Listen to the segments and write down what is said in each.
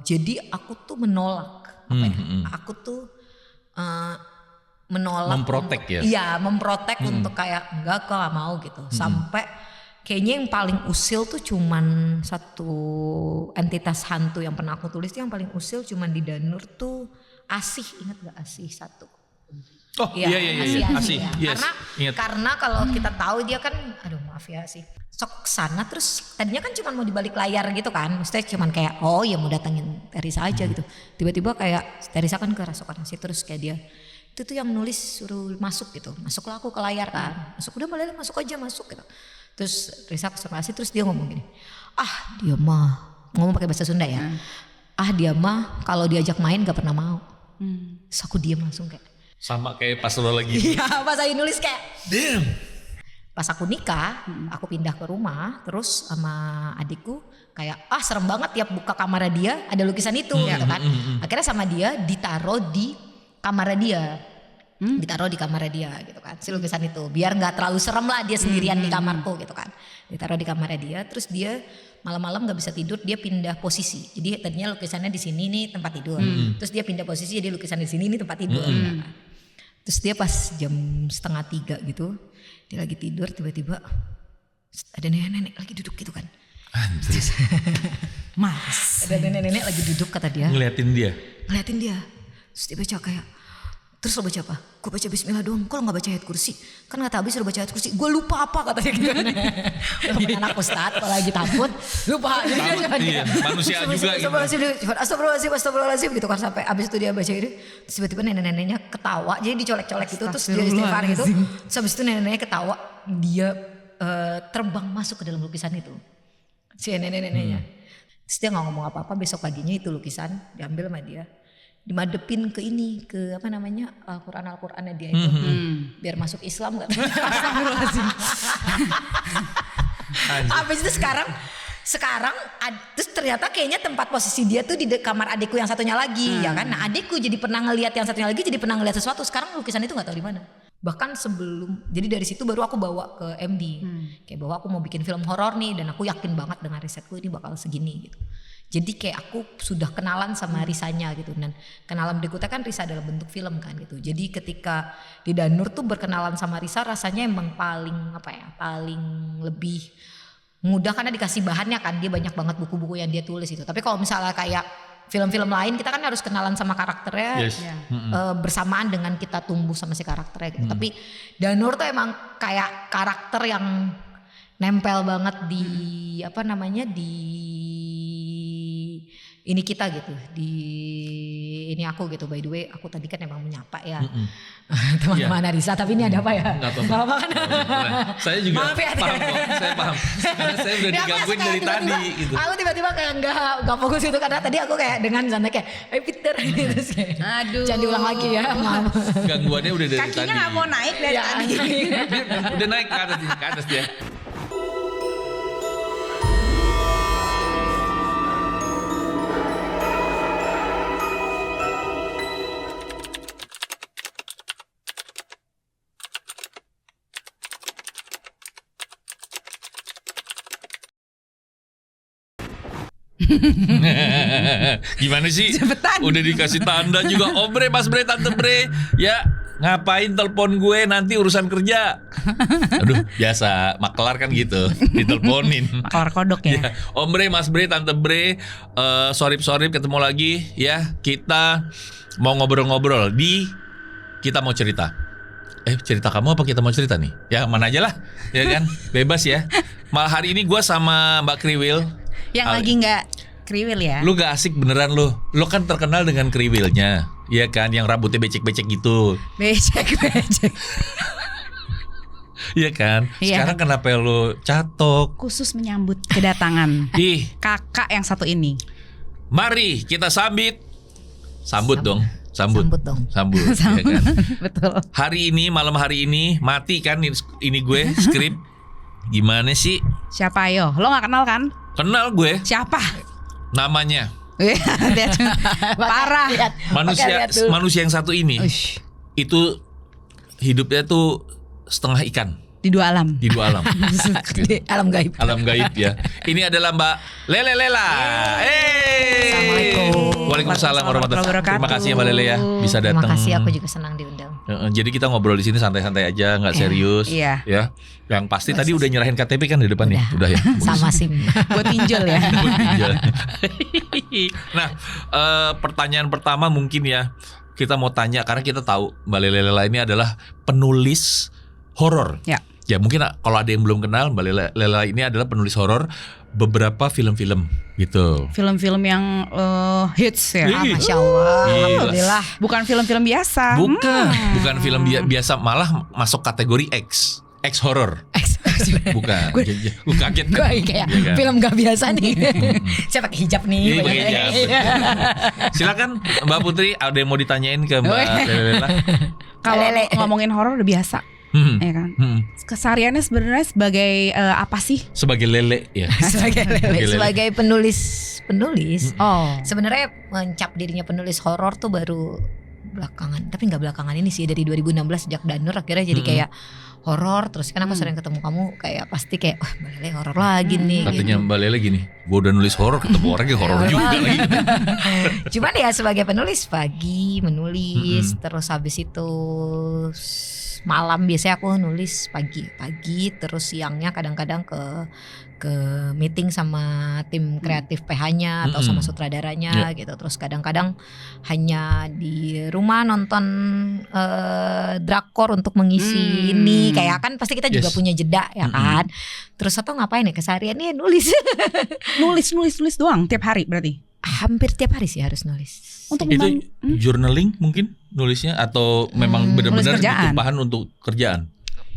Jadi aku tuh menolak aku tuh menolak memprotek ya. Iya, memprotek untuk kayak enggak kok gak mau gitu. Sampai kayaknya yang paling usil tuh cuman satu entitas hantu yang pernah aku tulis tuh yang paling usil cuman di Danur tuh Asih, ingat gak Asih satu? Oh iya. Asih. Ya. Yes, karena kalau kita tahu dia kan, aduh maaf ya sih, sok kesana terus tadinya kan cuma mau di balik layar gitu kan, maksudnya cuman kayak oh ya mau datengin Teresa aja gitu, tiba-tiba kayak Teresa kan kerasukan Asih terus kayak dia itu tuh yang nulis suruh masuk gitu, masuklah aku ke layar kan, masuk udah boleh masuk aja masuk gitu, terus Teresa kesana Asih terus dia ngomong gini, dia mah ngomong pakai bahasa Sunda ya, dia mah kalau diajak main gak pernah mau, terus aku diam langsung kayak sama kayak pas lo lagi. Iya, pas saya nulis kayak damn. Pas aku nikah, aku pindah ke rumah, terus sama adikku kayak serem banget tiap buka kamar dia ada lukisan itu gitu kan. Akhirnya sama dia ditaruh di kamar dia. Ditaruh di kamar dia gitu kan. Si lukisan itu biar enggak terlalu serem lah dia sendirian di kamarku gitu kan. Ditaruh di kamar dia, terus dia malam-malam enggak bisa tidur, dia pindah posisi. Jadi tadinya lukisannya di sini nih tempat tidur. Terus dia pindah posisi jadi lukisan di sini nih tempat tidur. Terus dia pas jam 2:30 gitu, dia lagi tidur tiba-tiba ada nenek-nenek lagi duduk gitu kan. Anjir. Mas. Ada nenek-nenek lagi duduk kata dia. Ngeliatin dia. Terus dia baca kayak, terus lo baca apa? Gue baca bismillah doang, kok lo gak baca ayat kursi? Kan gak habis lo baca ayat kursi, gue lupa apa katanya gitu. Udah anak ustadz kalau lagi takut, lupa. Iya, manusia juga gitu. Astagfirullahaladzim gitu kan, sampai abis itu dia baca itu. Terus tiba-tiba nenek-neneknya ketawa, jadi dicolek-colek gitu, terus dia istighfar gitu. Terus abis itu nenek-neneknya ketawa, dia terbang masuk ke dalam lukisan itu. Si nenek-neneknya. Terus dia gak ngomong apa-apa, besok paginya itu lukisan diambil sama dia. Dimadepin ke ini, ke apa namanya Al-Qurannya dia itu, biar masuk Islam kan. Habis itu sekarang terus ternyata kayaknya tempat posisi dia tuh di kamar adikku yang satunya lagi, ya kan. Nah adikku jadi pernah ngelihat yang satunya lagi, jadi pernah ngelihat sesuatu. Sekarang lukisan itu nggak tahu di mana. Bahkan sebelum, jadi dari situ baru aku bawa ke MD, kayak bahwa aku mau bikin film horor nih, dan aku yakin banget dengan risetku ini bakal segini gitu. Jadi kayak aku sudah kenalan sama Risanya gitu, dan kenalan berikutnya kan Risa dalam bentuk film kan gitu. Jadi ketika di Danur tuh berkenalan sama Risa rasanya emang paling paling lebih mudah karena dikasih bahannya kan, dia banyak banget buku-buku yang dia tulis itu. Tapi kalau misalnya kayak film-film lain kita kan harus kenalan sama karakternya, bersamaan dengan kita tumbuh sama si karakternya gitu. Tapi Danur tuh emang kayak karakter yang nempel banget di di ini kita gitu, di ini aku gitu. By the way, aku tadi kan emang menyapa ya teman-teman Arisa, tapi ini ada apa ya? Nggak apa-apa kan? Saya juga paham kok, saya paham. Karena saya udah digangguin dari tadi gitu. Aku tiba-tiba kayak nggak fokus itu karena tadi aku kayak dengan santai kayak, Peter gitu. Aduh. Jangan diulang lagi ya, maaf. Gangguannya udah dari tadi. Kakinya nggak mau naik dari tadi. Udah naik ke atas dia. Gimana sih? Cepetan. Udah dikasih tanda juga. Om Bre, Mas Bre, Tante Bre. Ya ngapain telepon gue, nanti urusan kerja. Aduh biasa makelar kan gitu, diteleponin. Makelar kodok ya. Om Bre, Mas Bre, Tante Bre, sorry ketemu lagi ya. Kita mau ngobrol-ngobrol di Kita Mau Cerita. Cerita kamu apa kita mau cerita nih? Ya mana aja lah, ya kan, bebas ya. Malah hari ini gue sama Mbak Kriwil. Yang lagi nggak kriwil ya? Lu gak asik beneran lu. Lu kan terkenal dengan kriwilnya, iya kan, yang rambutnya becek-becek gitu. Becek. Iya kan? Sekarang kenapa lu catok? Khusus menyambut kedatangan kakak yang satu ini. Mari kita Sambut dong. Sambut ya kan? Betul. Malam hari ini mati kan ini gue skrip. Gimana sih? Siapa yo? Lo gak kenal kan? Kenal gue. Siapa? Namanya. Parah. Manusia yang satu ini. Itu hidupnya tuh setengah ikan. Di dua alam. Di alam gaib. Alam gaib ya. Ini adalah Mbak Lele Lela. Waalaikumsalam warahmatullahi wabarakatuh. Terima kasih ya Mbak Lele ya bisa Terima datang. kasih, aku juga senang diundang. Jadi kita ngobrol di sini santai-santai aja, nggak serius. Iya. Ya. Yang pasti tadi udah nyerahin KTP kan di depan nih. Udah ya. Sama SIM. Buat pinjol ya. Nah, pertanyaan pertama mungkin ya kita mau tanya karena kita tahu Mbak Lele ini adalah penulis horor. Ya. Ya mungkin kalau ada yang belum kenal Mbak Lele ini adalah penulis horor beberapa film-film gitu. Film-film yang hits ya. Masya Allah, Gila. alhamdulillah. Bukan film-film biasa. Bukan film biasa, malah masuk kategori X horror. Bukan. Gue kaget. Gue kayak Iya kan? film gak biasa nih. Saya pakai hijab nih. Iya, pakai hijab. Silakan Mbak Putri, ada yang mau ditanyain ke Mbak Lele? Kalau ngomongin horor udah biasa. Ya kan. Kesehariannya sebenarnya sebagai apa sih? Sebagai lele ya. Sebagai penulis. Oh. Sebenarnya mencap dirinya penulis horor tuh baru belakangan. Tapi nggak belakangan ini sih, dari 2016 sejak Danur akhirnya jadi kayak horor. Terus kan aku sering ketemu kamu kayak pasti kayak wah Mbak Lele horor lagi nih. Katanya gitu. Mbak Lele gini, gue udah nulis horor ketemu orang yang horor juga lagi. Cuman ya sebagai penulis pagi menulis, terus habis itu malam biasanya aku nulis pagi terus siangnya kadang-kadang ke meeting sama tim kreatif PH-nya atau sama sutradaranya gitu. Terus kadang-kadang hanya di rumah nonton drakor untuk mengisi ini, kayak kan pasti kita juga punya jeda ya kan. Terus atau ngapain ya kesehariannya nulis. nulis doang tiap hari berarti. Hampir tiap hari sih harus nulis. Untuk Itu journaling mungkin nulisnya atau memang benar-benar itu bahan untuk kerjaan?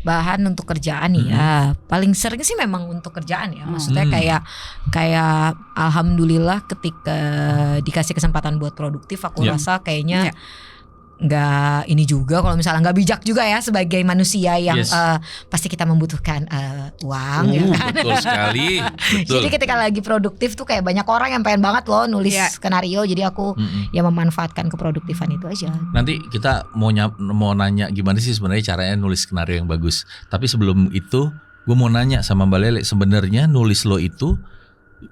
Bahan untuk kerjaan ya. Paling sering sih memang untuk kerjaan ya. Maksudnya kayak alhamdulillah ketika dikasih kesempatan buat produktif, aku rasa kayaknya nggak ini juga kalau misalnya nggak bijak juga ya sebagai manusia yang pasti kita membutuhkan uang ya kan. Betul sekali. Betul. Jadi ketika lagi produktif tuh kayak banyak orang yang pengen banget loh nulis skenario. Jadi aku ya memanfaatkan keproduktifan itu aja. Nanti kita mau nanya gimana sih sebenarnya caranya nulis skenario yang bagus. Tapi sebelum itu gue mau nanya sama Mbak Lele, sebenarnya nulis lo itu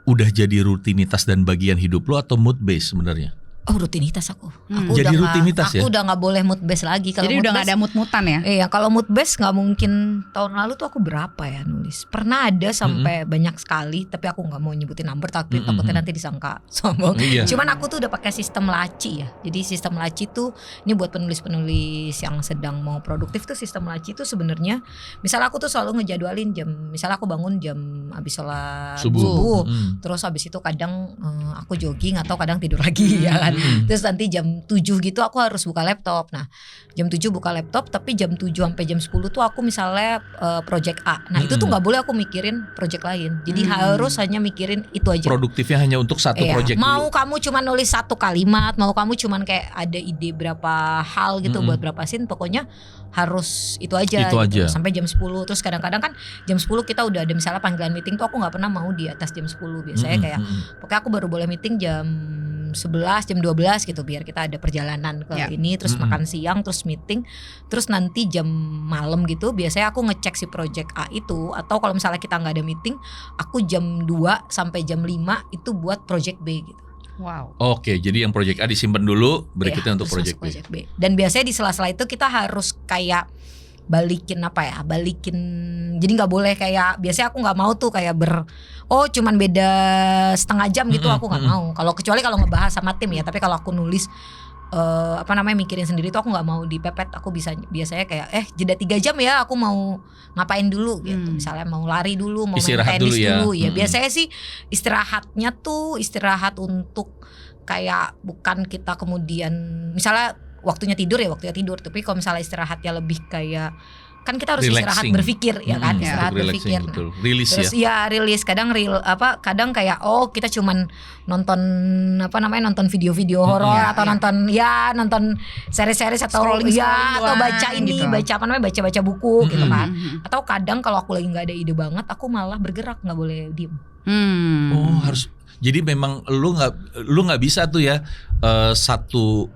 udah jadi rutinitas dan bagian hidup lo atau mood based sebenarnya? Oh rutinitas aku. Jadi rutinitas ya? Aku udah gak boleh mood base lagi. Kalau jadi udah gak ada mood-moodan ya? Iya, kalau mood base gak mungkin. Tahun lalu tuh aku berapa ya nulis. Pernah ada sampai banyak sekali. Tapi aku gak mau nyebutin number, takutnya nanti disangka sombong. Cuman aku tuh udah pakai sistem laci ya. Jadi sistem laci tuh, ini buat penulis-penulis yang sedang mau produktif tuh, sistem laci tuh sebenarnya, misalnya aku tuh selalu ngejadwalin jam, misalnya aku bangun jam habis sholat subuh. Terus habis itu kadang aku jogging atau kadang tidur lagi ya kan. Terus nanti jam 7 gitu aku harus buka laptop. Nah jam 7 buka laptop, tapi jam 7 sampai jam 10 tuh aku misalnya project A. Nah itu tuh gak boleh aku mikirin project lain. Jadi harus hanya mikirin itu aja. Produktifnya hanya untuk satu project mau dulu. kamu cuma nulis satu kalimat, mau kamu cuman kayak ada ide berapa hal gitu buat berapa scene, pokoknya harus itu aja gitu. Sampai jam 10. Terus kadang-kadang kan jam 10 kita udah ada misalnya panggilan meeting tuh, aku gak pernah mau di atas jam 10. Biasanya kayak pokoknya aku baru boleh meeting jam 11, jam 12 gitu, biar kita ada perjalanan ke ini, terus makan siang, terus meeting, terus nanti jam malam gitu biasanya aku ngecek si project A itu, atau kalau misalnya kita nggak ada meeting, aku jam 2 sampai jam 5 itu buat project B gitu. Wow. Oke, jadi yang project A disimpan dulu, berikutnya untuk project B. Dan biasanya di sela-sela itu kita harus kayak balikin jadi nggak boleh kayak biasanya aku nggak mau tuh kayak cuman beda setengah jam gitu, aku nggak mau. Kecuali kalau ngebahas sama tim ya, tapi kalau aku nulis mikirin sendiri tuh aku nggak mau dipepet. Aku biasanya kayak jeda 3 jam ya, aku mau ngapain dulu gitu. Misalnya mau lari dulu, mau istirahat main tenis dulu ya. Biasanya sih istirahatnya tuh istirahat untuk kayak bukan kita kemudian misalnya waktunya tidur, tapi kalau misalnya istirahatnya lebih kayak kan kita harus relaxing. Istirahat berpikir ya kan, istirahat berpikir. Rilis terus rilis kadang kadang kayak kita cuman nonton nonton video-video horor atau nonton series-series atau atau baca ini gitu. baca buku gitu kan. Atau kadang kalau aku lagi nggak ada ide banget, aku malah bergerak, nggak boleh diem. Harus. Jadi memang lu nggak bisa tuh ya satu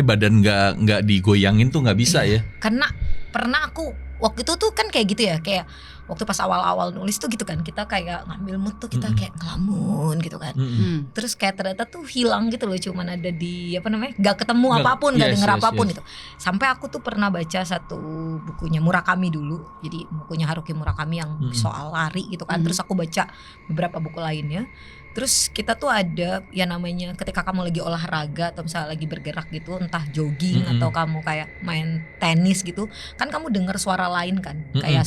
badan nggak digoyangin tuh nggak bisa ya. Karena pernah aku waktu itu tuh kan kayak gitu ya, kayak waktu pas awal-awal nulis tuh gitu kan, kita kayak ngambil mood tuh kita kayak ngelamun gitu kan. Terus kayak ternyata tuh hilang gitu loh, cuman ada di apa namanya, gak ketemu apapun, gak denger apapun gitu. Sampai aku tuh pernah baca satu bukunya Murakami dulu, jadi bukunya Haruki Murakami yang soal lari gitu kan. Terus aku baca beberapa buku lainnya. Terus kita tuh ada yang namanya ketika kamu lagi olahraga atau misalnya lagi bergerak gitu, entah jogging atau kamu kayak main tenis gitu, kan kamu dengar suara lain kan, kayak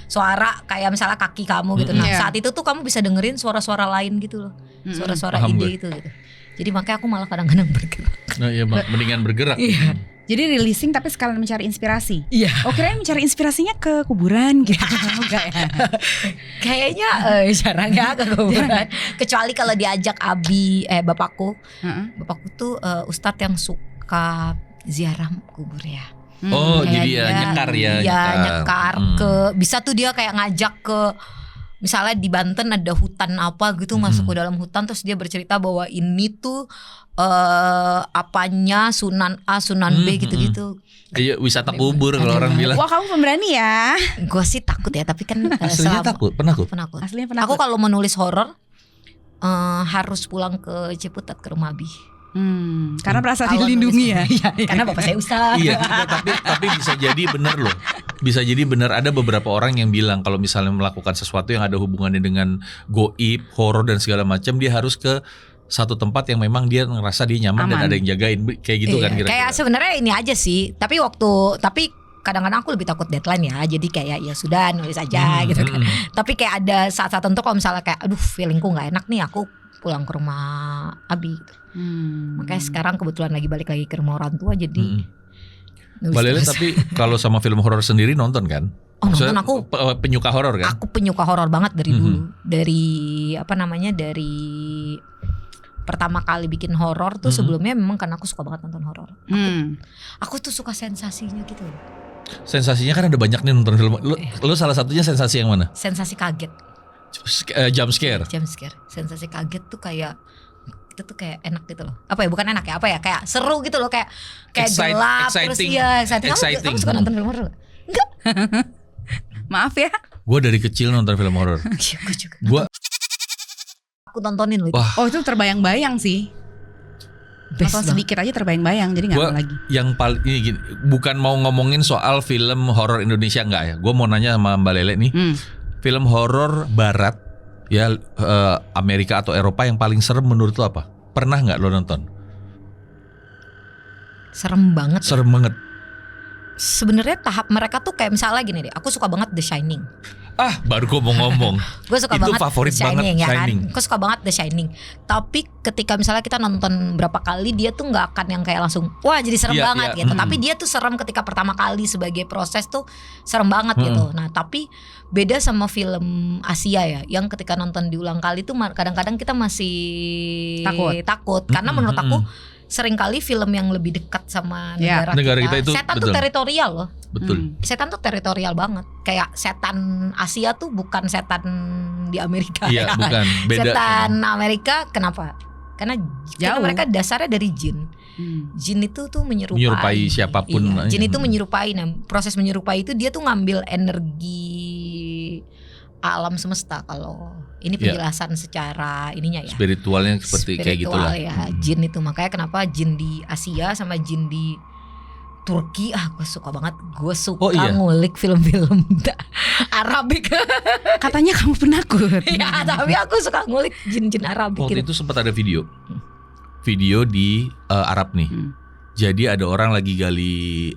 suara kayak misalnya kaki kamu gitu. Nah saat itu tuh kamu bisa dengerin suara-suara lain gitu loh, suara-suara ide itu gitu. Jadi makanya aku malah kadang-kadang bergerak. Nah ya mendingan bergerak. Jadi releasing tapi sekalian mencari inspirasi. Iya. Oh kirain mencari inspirasinya ke kuburan gitu. Enggak ya? Kayaknya jarang ya ke kuburan. Kecuali kalau diajak bapakku. Bapakku tuh ustadz yang suka ziarah kubur ya. Oh jadi ya nyekar ya. Iya nyekar ke, bisa tuh dia kayak ngajak ke, misalnya di Banten ada hutan apa gitu, masuk ke dalam hutan terus dia bercerita bahwa ini tuh apanya Sunan A, Sunan B gitu-gitu. Iya wisata kubur kalau orang bilang. Wah kamu pemberani ya. Gue sih takut ya, tapi kan aslinya takut, penakut. Aslinya penakut. Aku kalau menulis horor harus pulang ke Ciputat, ke rumah Abi. Karena merasa dilindungi ya. Karena bapak saya ustaz. Iya, tapi bisa jadi benar loh. Bisa jadi benar, ada beberapa orang yang bilang kalau misalnya melakukan sesuatu yang ada hubungannya dengan goib, horor dan segala macam, dia harus ke satu tempat yang memang dia ngerasa dia nyaman dan ada yang jagain, kayak gitu kan kira-kira. Kayak sebenarnya ini aja sih, tapi kadang-kadang aku lebih takut deadline ya, jadi kayak ya sudah nulis aja gitu kan. Tapi kayak ada saat-saat tertentu kalau misalnya kayak aduh feelingku nggak enak nih, aku pulang ke rumah Abi gitu. Makanya sekarang kebetulan lagi balik lagi ke rumah orang tua, jadi Mbak Lele tapi kalau sama film horor sendiri nonton kan? Oh nonton, aku penyuka horor kan? Aku penyuka horor banget dari dulu. Dari dari pertama kali bikin horor tuh sebelumnya memang karena aku suka banget nonton horor. Aku tuh suka sensasinya gitu. Sensasinya kan ada banyak nih nonton film. Lu salah satunya sensasi yang mana? Sensasi kaget. Jump scare. Jump scare. Sensasi kaget tuh kayak itu tuh kayak enak gitu loh. Apa ya, bukan enak ya, apa ya, kayak seru gitu loh, kayak gelap terus ya exciting. Kamu suka nonton film horor? Enggak. Maaf ya. Gue dari kecil nonton film horor. Iya, gue juga. Aku tontonin loh itu. Oh itu terbayang-bayang sih. Nonton sedikit aja terbayang-bayang, jadi nggak mau lagi. Yang paling ini gini, bukan mau ngomongin soal film horor Indonesia enggak ya. Gue mau nanya sama Mbak Lele nih. Film horor Barat ya, Amerika atau Eropa yang paling serem menurut lo apa? Pernah nggak lo nonton? Serem banget. Serem banget. Sebenarnya tahap mereka tuh kayak misalnya gini deh, aku suka banget The Shining. Baru gue mau ngomong. Gue suka itu banget favorit The Shining, banget ya Shining. kan. Gue suka banget The Shining. Tapi ketika misalnya kita nonton berapa kali, dia tuh nggak akan yang kayak langsung wah jadi serem banget gitu. Tapi dia tuh serem ketika pertama kali, sebagai proses tuh serem banget gitu. Nah tapi beda sama film Asia ya, yang ketika nonton diulang kali tuh kadang-kadang kita masih takut. Karena menurut aku seringkali film yang lebih dekat sama negara kita itu setan betul. Tuh teritorial loh. Betul. Setan tuh teritorial banget. Kayak setan Asia tuh bukan setan di Amerika. Iya, bukan. Beda. Setan Amerika kenapa? Karena mereka dasarnya dari jin. Jin itu tuh menyerupai siapapun. Iya, jin itu menyerupai. Nah, proses menyerupai itu dia tuh ngambil energi alam semesta. Kalau ini penjelasan secara ininya ya. Spiritualnya seperti kayak gitulah. Ya, jin itu makanya kenapa jin di Asia sama jin di Turki, gue suka banget. Gue suka ngulik film-film Arabik. Katanya kamu penakut. Ya, tapi aku suka ngulik jin-jin Arabik. Waktu itu sempat ada video di Arab nih. Jadi ada orang lagi gali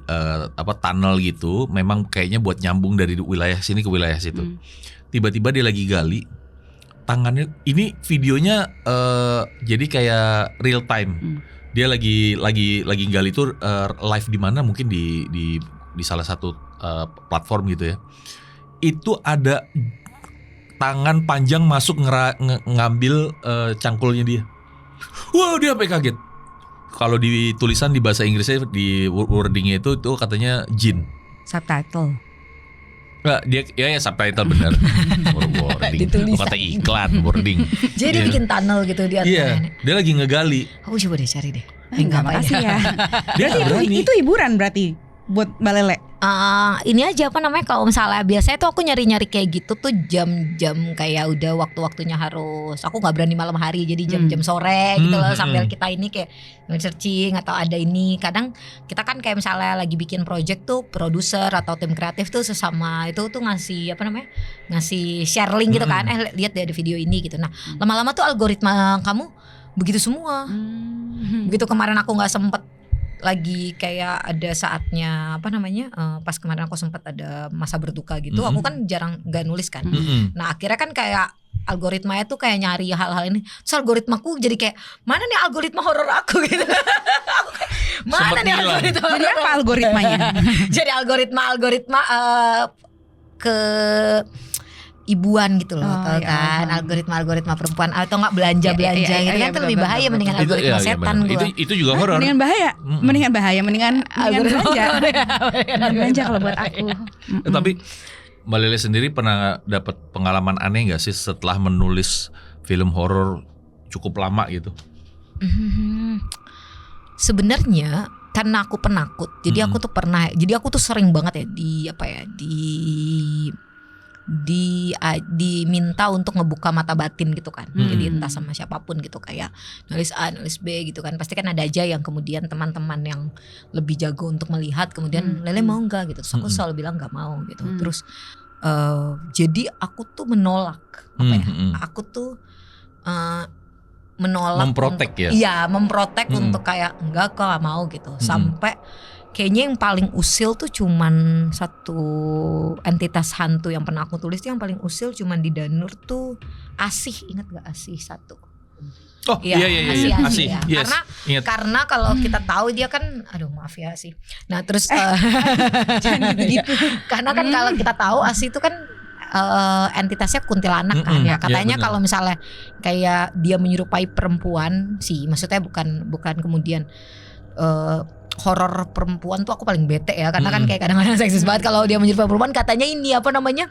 tunnel gitu. Memang kayaknya buat nyambung dari wilayah sini ke wilayah situ. Tiba-tiba dia lagi gali. Tangannya ini videonya jadi kayak real time. Dia lagi gali itu live di mana, mungkin di salah satu platform gitu ya. Itu ada tangan panjang masuk ngambil cangkulnya dia. Wow, dia sampai kaget. Kalau di tulisan di bahasa Inggrisnya di wordingnya itu katanya jin. Subtitle. Nggak, dia ya subtitle benar. Wording. Kata iklan wording. Jadi dia bikin tunnel gitu di atas. Iya, dia lagi ngegali. Aku coba deh cari deh. Enggak, makasih ya. Dia berani. Itu hiburan berarti buat Mbak Lele. Ini aja apa namanya, kalau misalnya biasanya tuh aku nyari-nyari kayak gitu tuh jam-jam kayak udah waktu-waktunya harus, aku nggak berani malam hari, jadi jam-jam sore gitu loh, sambil kita ini kayak searching atau ada ini. Kadang kita kan kayak misalnya lagi bikin project tuh, produser atau tim kreatif tuh sesama itu tuh ngasih apa namanya, ngasih share link gitu kan, lihat deh ada video ini gitu. Nah lama-lama tuh algoritma kamu begitu semua. Begitu kemarin aku nggak sempet lagi kayak ada saatnya apa namanya, pas kemarin aku sempat ada masa berduka gitu, aku kan jarang nggak nulis kan. Nah akhirnya kan kayak algoritmanya tuh kayak nyari hal-hal ini, terus algoritmaku jadi kayak mana nih algoritma horor aku gitu. Aku kayak, mana nih algoritma? Jadi apa algoritmanya? Jadi algoritma ke ibuan gitu loh, tau kan, algoritma perempuan atau nggak belanja gitu kan, itu lebih bahaya mendingan algoritma setan gua. Itu juga horor. Mendingan bahaya, mendingan belanja kalau buat aku. Tapi Mbak Lele sendiri pernah dapat pengalaman aneh nggak sih setelah menulis film horor cukup lama gitu? Sebenarnya karena aku penakut, jadi aku tuh sering banget ya diminta untuk ngebuka mata batin gitu kan. Jadi entah sama siapapun gitu, kayak nulis A, nulis B gitu kan. Pasti kan ada aja yang kemudian teman-teman yang lebih jago untuk melihat kemudian Lele mau nggak gitu. Terus aku selalu bilang nggak mau gitu. Terus jadi aku tuh menolak aku tuh menolak, memprotek untuk, memprotek untuk kayak enggak kok, gak mau gitu. Sampai kayaknya yang paling usil tuh cuman satu entitas hantu yang pernah aku tulis tuh, yang paling usil cuman di Danur tuh Asih, ingat gak Asih 1? Oh iya Asih ya. Yes, karena kalau kita tahu dia kan, aduh maaf ya Asih. Nah terus gitu. karena kan kalau kita tahu Asih itu kan entitasnya kuntilanak kan ya, katanya kalau misalnya kayak dia menyerupai perempuan sih, maksudnya bukan kemudian horor perempuan tuh aku paling bete ya, karena kan kayak kadang-kadang seksis banget kalau dia menyerupai perempuan, katanya ini apa namanya,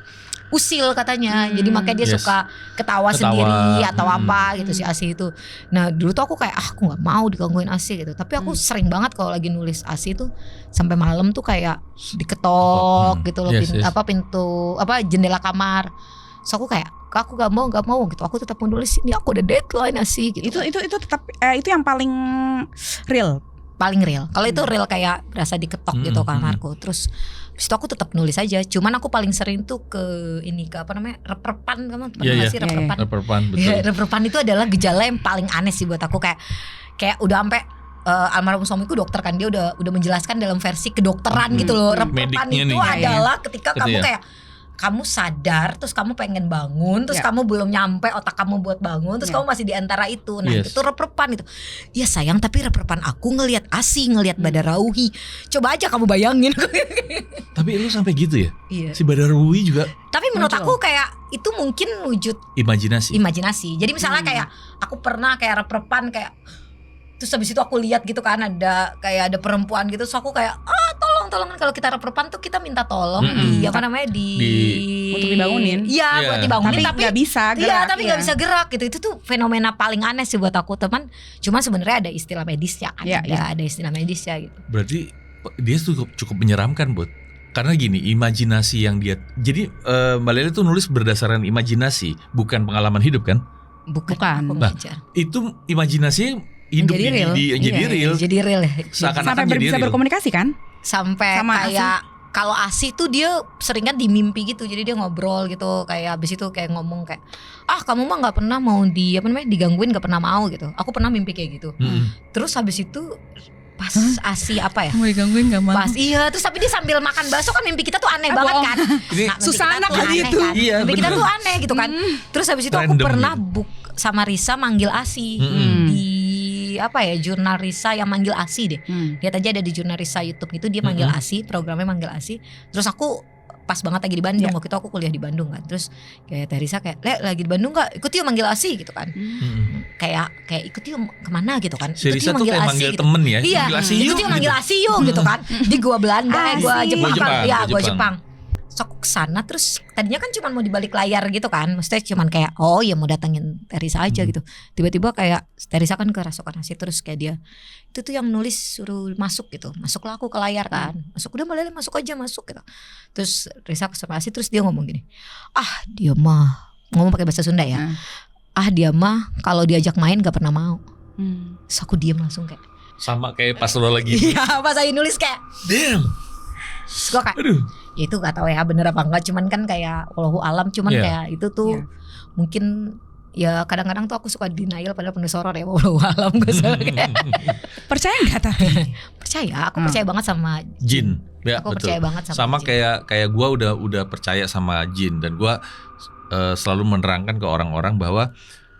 usil katanya. Jadi makanya dia suka ketawa sendiri atau apa gitu si Asih itu. Nah dulu tuh aku kayak aku nggak mau digangguin Asih gitu, tapi aku sering banget kalau lagi nulis Asih tuh sampai malam tuh kayak diketok gitu loh, pintu jendela kamar. So aku kayak aku gak mau gitu, aku tetap mau nulis ini, aku udah deadline Asih gitu. Itu tetap itu yang paling real. Kalau itu real kayak berasa diketok gitu kamarku. Terus habis itu aku tetap nulis aja. Cuman aku paling sering tuh ke apa namanya, rep-repan. Kamu pernah nggak sih rep-repan? Rep-repan, betul. Rep-repan itu adalah gejala yang paling aneh sih buat aku, kayak udah sampai almarhum suamiku dokter kan, dia udah menjelaskan dalam versi kedokteran gitu loh. Rep-repan itu adalah ketika kamu kayak kamu sadar, terus kamu pengen bangun, terus kamu belum nyampe otak kamu buat bangun, terus kamu masih di antara itu. Nah itu rep-repan itu. Ya sayang, tapi rep-repan aku ngelihat Asih, ngelihat Badarauhi. Coba aja kamu bayangin. Tapi lu sampai gitu ya? Iya. Si Badarauhi juga. Tapi menurut aku kayak itu mungkin wujud imajinasi. Jadi misalnya kayak aku pernah kayak rep-repan kayak, terus habis itu aku lihat gitu kan ada perempuan gitu, so aku kayak tolong kalau kita rep-repan tuh kita minta tolong untuk dibangunin. Iya, buat dibangunin, tapi nggak bisa gerak. Iya, tapi nggak bisa gerak gitu. Itu tuh fenomena paling aneh sih buat aku, teman. Cuma sebenarnya ada istilah medisnya kan. Ada istilah medisnya gitu. Berarti dia cukup menyeramkan, Bud. Karena gini, imajinasi yang dia, jadi Mbak Lele tuh nulis berdasarkan imajinasi, bukan pengalaman hidup kan? Bukan. Nah, itu imajinasinya hidup jadi real ya. Sampai bisa berkomunikasi kan? Sampai sama kayak kalau Asih tuh dia sering kan di mimpi gitu, jadi dia ngobrol gitu, kayak habis itu kayak ngomong kayak kamu mah nggak pernah mau digangguin, nggak pernah mau gitu. Aku pernah mimpi kayak gitu. Terus habis itu pas Asih apa ya? Mau digangguin nggak mau. Pas terus tapi dia sambil makan bakso kan, mimpi kita tuh aneh banget kan. Susana kali itu. Kan? Mimpi kita tuh aneh gitu kan. Terus habis itu aku pernah sama Risa manggil Asih di jurnal Risa yang manggil Asih deh. Lihat aja ada di jurnal Risa YouTube gitu, dia manggil Asih, programnya manggil Asih. Terus aku pas banget lagi di Bandung, waktu itu aku kuliah di Bandung kan. Terus kayak Teh Risa kayak, lagi di Bandung gak? Ikut yuk manggil Asih gitu kan. Kayak ikut yuk kemana gitu kan. Si Risa tuh kayak manggil temen ya. Iya, ikut yuk manggil Asih yuk gitu kan. Di gua Belanda, gua Jepang. Terus aku kesana, terus tadinya kan cuma mau di balik layar gitu kan, maksudnya cuma kayak oh ya mau datengin Teresa aja gitu. Tiba-tiba kayak Teresa kan kerasukan nasi, terus kayak dia itu tuh yang nulis suruh masuk gitu, masuklah aku ke layar kan, masuk udah Mbak Lele masuk aja masuk gitu. Terus Teresa konservasi, terus dia ngomong gini, dia mah ngomong pakai bahasa Sunda ya, dia mah kalau diajak main gak pernah mau. Terus aku diam langsung kayak sama kayak pas lo lagi. Iya pas lagi nulis kayak damn. Terus gue kayak ya itu gak tahu ya bener apa enggak, cuman kan kayak wallahu alam, cuman kayak itu tuh mungkin ya kadang-kadang tuh aku suka denial padahal penulis horor ya, wallahu alam gue kayak Percaya nggak tapi? percaya, aku percaya banget sama Jin. Ya, aku betul. percaya banget sama jin. kayak gue udah percaya sama jin, dan gue selalu menerangkan ke orang-orang bahwa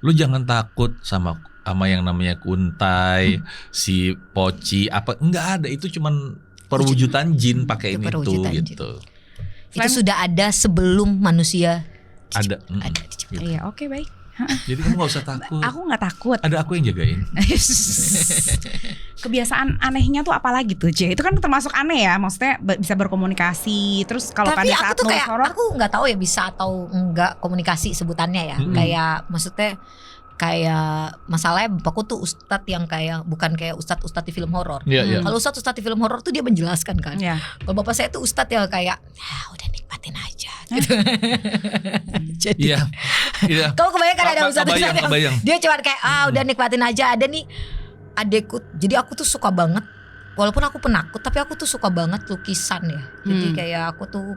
lu jangan takut sama yang namanya kuntai, si poci apa, enggak ada, itu cuman perwujudan jin pakai ini tuh gitu. Itu sudah ada sebelum manusia ada diciptakan. Iya, oke baik. Jadi kamu gak usah takut. Aku nggak takut. Ada aku yang jagain. Kebiasaan anehnya tuh apalagi tuh, J? Itu kan termasuk aneh ya, maksudnya bisa berkomunikasi. Terus kalau pada tapi aku saat tuh nulis kayak horor, aku nggak tahu ya bisa atau enggak komunikasi sebutannya ya. Kayak maksudnya kayak masalahnya bapakku tuh ustadz yang kayak bukan kayak ustadz di film horor. Kalau ustadz di film horor tuh dia menjelaskan kan. Kalau bapak saya tuh ustadz yang kayak udah nikmatin aja gitu. Jadi kamu kebayangkan ada ustadz yang dia cuma kayak udah nikmatin aja. Ada nih adekku, jadi aku tuh suka banget, walaupun aku penakut tapi aku tuh suka banget lukisan ya. Jadi kayak aku tuh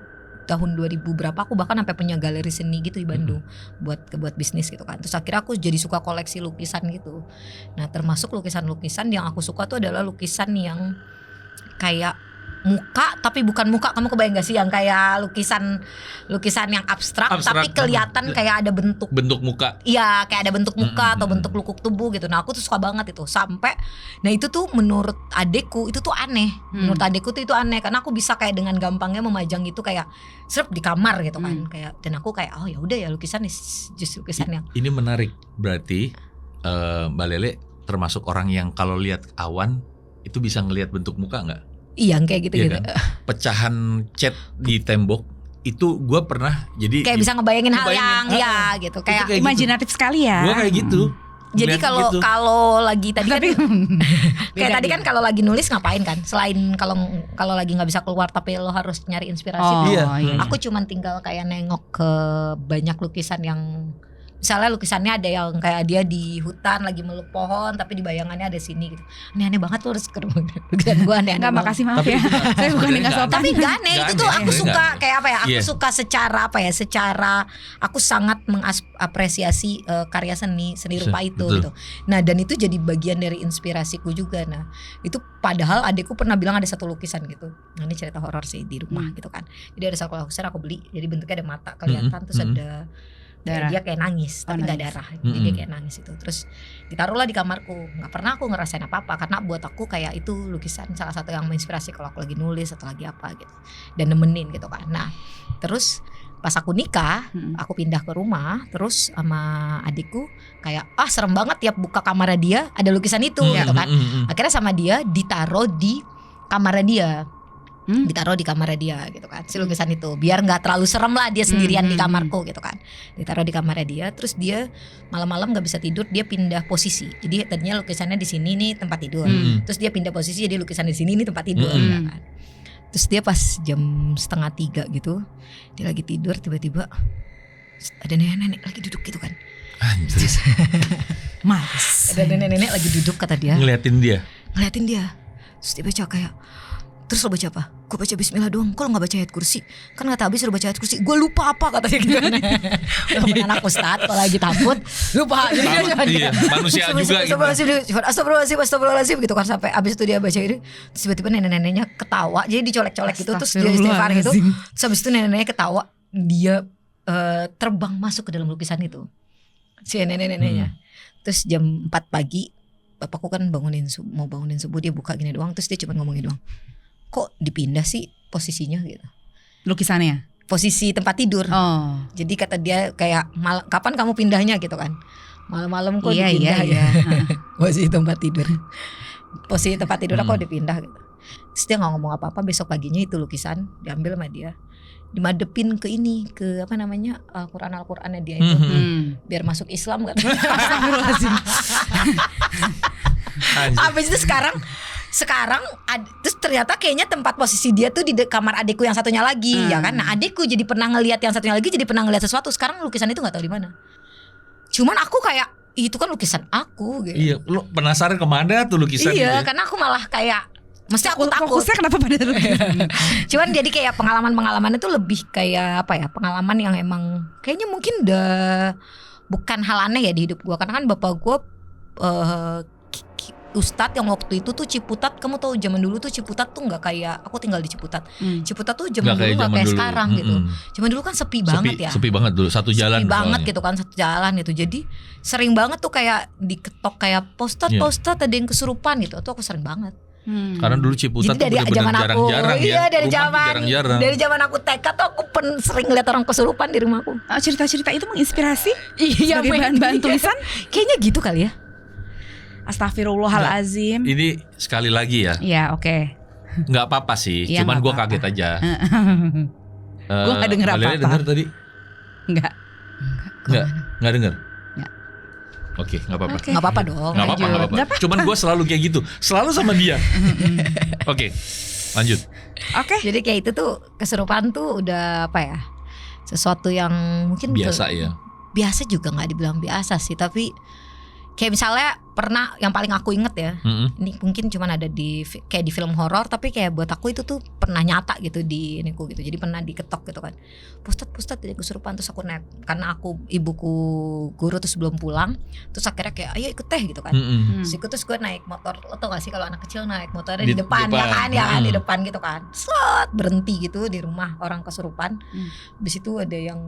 tahun 2000 berapa aku bahkan sampai punya galeri seni gitu di Bandung buat bisnis gitu kan. Terus akhirnya aku jadi suka koleksi lukisan gitu. Nah termasuk lukisan-lukisan yang aku suka tuh adalah lukisan yang kayak muka tapi bukan muka. Kamu kebayang gak sih yang kayak lukisan yang abstrak tapi kelihatan kayak ada bentuk muka. Iya kayak ada bentuk muka atau bentuk lukuk tubuh gitu. Nah aku tuh suka banget itu sampai, nah itu tuh menurut adekku itu tuh aneh. Menurut adekku tuh itu aneh karena aku bisa kayak dengan gampangnya memajang itu kayak serp di kamar gitu kan. Kayak dan aku kayak ya udah ya lukisan justru lukisan yang ini menarik. Berarti Mbak Lele termasuk orang yang kalau lihat awan itu bisa ngelihat bentuk muka nggak? Iya kayak gitu-gitu. Kan? Pecahan cat di tembok itu gue pernah jadi kayak bisa ngebayangin hal yang gitu kayak imajinatif sekali ya. Gue kayak gitu. Jadi kalau lagi tadi kan kayak tadi kan kalau lagi nulis ngapain kan? Selain kalau lagi nggak bisa keluar tapi lo harus nyari inspirasi. Aku cuman tinggal kayak nengok ke banyak lukisan yang misalnya lukisannya ada yang kayak dia di hutan lagi meluk pohon tapi di bayangannya ada sini gitu. Aneh-aneh banget tuh lukisan gue aneh-aneh. Enggak, makasih maaf ya. Saya bukan enggak sopan. Tapi enggak aneh, itu tuh aku suka kayak apa ya? Aku suka secara aku sangat mengapresiasi karya seni rupa itu gitu. Nah, dan itu jadi bagian dari inspirasiku juga. Nah, itu padahal adekku pernah bilang ada satu lukisan gitu. Nah, ini cerita horor sih di rumah gitu kan. Jadi ada satu lukisan aku beli, jadi bentuknya ada mata kelihatan terus ada darah. Dia kayak nangis tapi nggak darah, jadi dia kayak nangis itu. Terus ditaruhlah di kamarku. Nggak pernah aku ngerasain apa-apa karena buat aku kayak itu lukisan salah satu yang menginspirasi kalau aku lagi nulis atau lagi apa gitu dan nemenin gitu kan. Nah terus pas aku nikah, aku pindah ke rumah terus sama adikku kayak serem banget tiap buka kamarnya dia ada lukisan itu gitu kan. Akhirnya sama dia ditaruh di kamarnya dia. Ditaruh di kamarnya dia gitu kan si lukisan itu biar nggak terlalu serem lah dia sendirian di kamarku gitu kan. Ditaruh di kamarnya dia, terus dia malam-malam nggak bisa tidur, dia pindah posisi. Jadi tadinya lukisannya di sini nih tempat tidur, terus dia pindah posisi jadi lukisan di sini nih tempat tidur ya kan. Terus dia pas jam 2:30 gitu dia lagi tidur, tiba-tiba ada nenek-nenek lagi duduk gitu kan. Anjir. Mas. Ada nenek-nenek lagi duduk kata dia. Ngeliatin dia. Terus dia baca kayak, terus lo baca apa? Gue baca bismillah doang. Kok lo gak baca ayat kursi? Kan kata habis lo baca ayat kursi. Gue lupa apa katanya gitu. Temen anak ustad kalau lagi takut lupa. Iya, manusia juga gitu. Astagfirullahaladzim gitu kan. Sampai abis itu dia baca ini, terus tiba-tiba nenek-neneknya ketawa. Jadi dicolek-colek gitu. Terus dia istighfar gitu. Terus abis itu nenek-neneknya ketawa. Dia terbang masuk ke dalam lukisan itu, si nenek-neneknya. Terus jam 4 pagi bapakku kan mau bangunin subuh, dia buka gini doang. Terus dia cuma ngomongin doang, kok dipindah sih posisinya gitu. Lukisannya? Posisi tempat tidur. Jadi kata dia kayak kapan kamu pindahnya gitu kan. Malam-malam kok dipindah ya. Posisi tempat tidur. Posisi tempat tidur kok dipindah gitu. Terus dia gak ngomong apa-apa. Besok paginya itu lukisan diambil sama dia, dimadepin ke ini, ke apa namanya, Al-Qurannya dia itu, biar masuk Islam kan. Habis itu sekarang terus ternyata kayaknya tempat posisi dia tuh di kamar adikku yang satunya lagi, ya kan. Nah adikku jadi pernah ngelihat yang satunya lagi, jadi pernah ngelihat sesuatu. Sekarang lukisan itu nggak tahu di mana. Cuman aku kayak itu kan lukisan aku gitu. Iya, lo penasaran kemana tuh lukisan? Iya, gitu? karena aku malah kayak mesti aku takut. Fokusnya kenapa pada lukisan? Cuman jadi kayak pengalaman itu lebih kayak apa ya? Pengalaman yang emang kayaknya mungkin udah bukan hal aneh ya di hidup gua. Karena kan bapak gua Ustadz yang waktu itu tuh Ciputat, kamu tahu zaman dulu tuh Ciputat tuh nggak kayak aku tinggal di Ciputat. Ciputat tuh zaman dulu nggak kayak sekarang gitu. Zaman dulu kan sepi banget ya. Sepi banget dulu, satu jalan. Sepi banget gitu kan, satu jalan gitu. Jadi sering banget tuh kayak diketok kayak postat ada yang kesurupan gitu. Tuh aku sering banget. Karena dulu Ciputat jadi tuh bener-bener jarang-jarang ya. Iya dari jarang. zaman aku TK tuh aku sering lihat orang kesurupan di rumahku. Cerita-cerita itu menginspirasi Iya, sebagai bahan tulisan. Kayaknya gitu kali ya. Astagfirullahalazim. Ini sekali lagi ya. Iya, oke. Nggak apa-apa sih, Ya, cuman nggak gue apa-apa. kaget aja. Gue nggak denger apa-apa. Denger tadi? Enggak. Nggak denger. Nggak. Oke, nggak apa-apa. Oke. Nggak apa-apa dong. Nggak apa-apa. Cuman gue selalu kayak gitu, selalu sama dia. Oke, lanjut. Oke. Jadi kayak itu tuh kesurupan tuh udah apa ya? Sesuatu yang mungkin Biasa ya. Biasa juga nggak dibilang biasa sih, tapi kayak misalnya pernah yang paling aku inget ya, ini mungkin cuma ada kayak di film horor, tapi kayak buat aku itu tuh pernah nyata gitu di iniku gitu. Jadi pernah diketok gitu kan, Pusat jadi kesurupan. Terus aku naik, karena aku ibuku guru terus belum pulang, terus akhirnya kayak ayo ikut teh gitu kan. Terus ikut, terus gue naik motor. Lo tau gak sih kalau anak kecil naik motornya di depan ya kan, di depan gitu kan, slot berhenti gitu di rumah orang kesurupan. Habis itu ada yang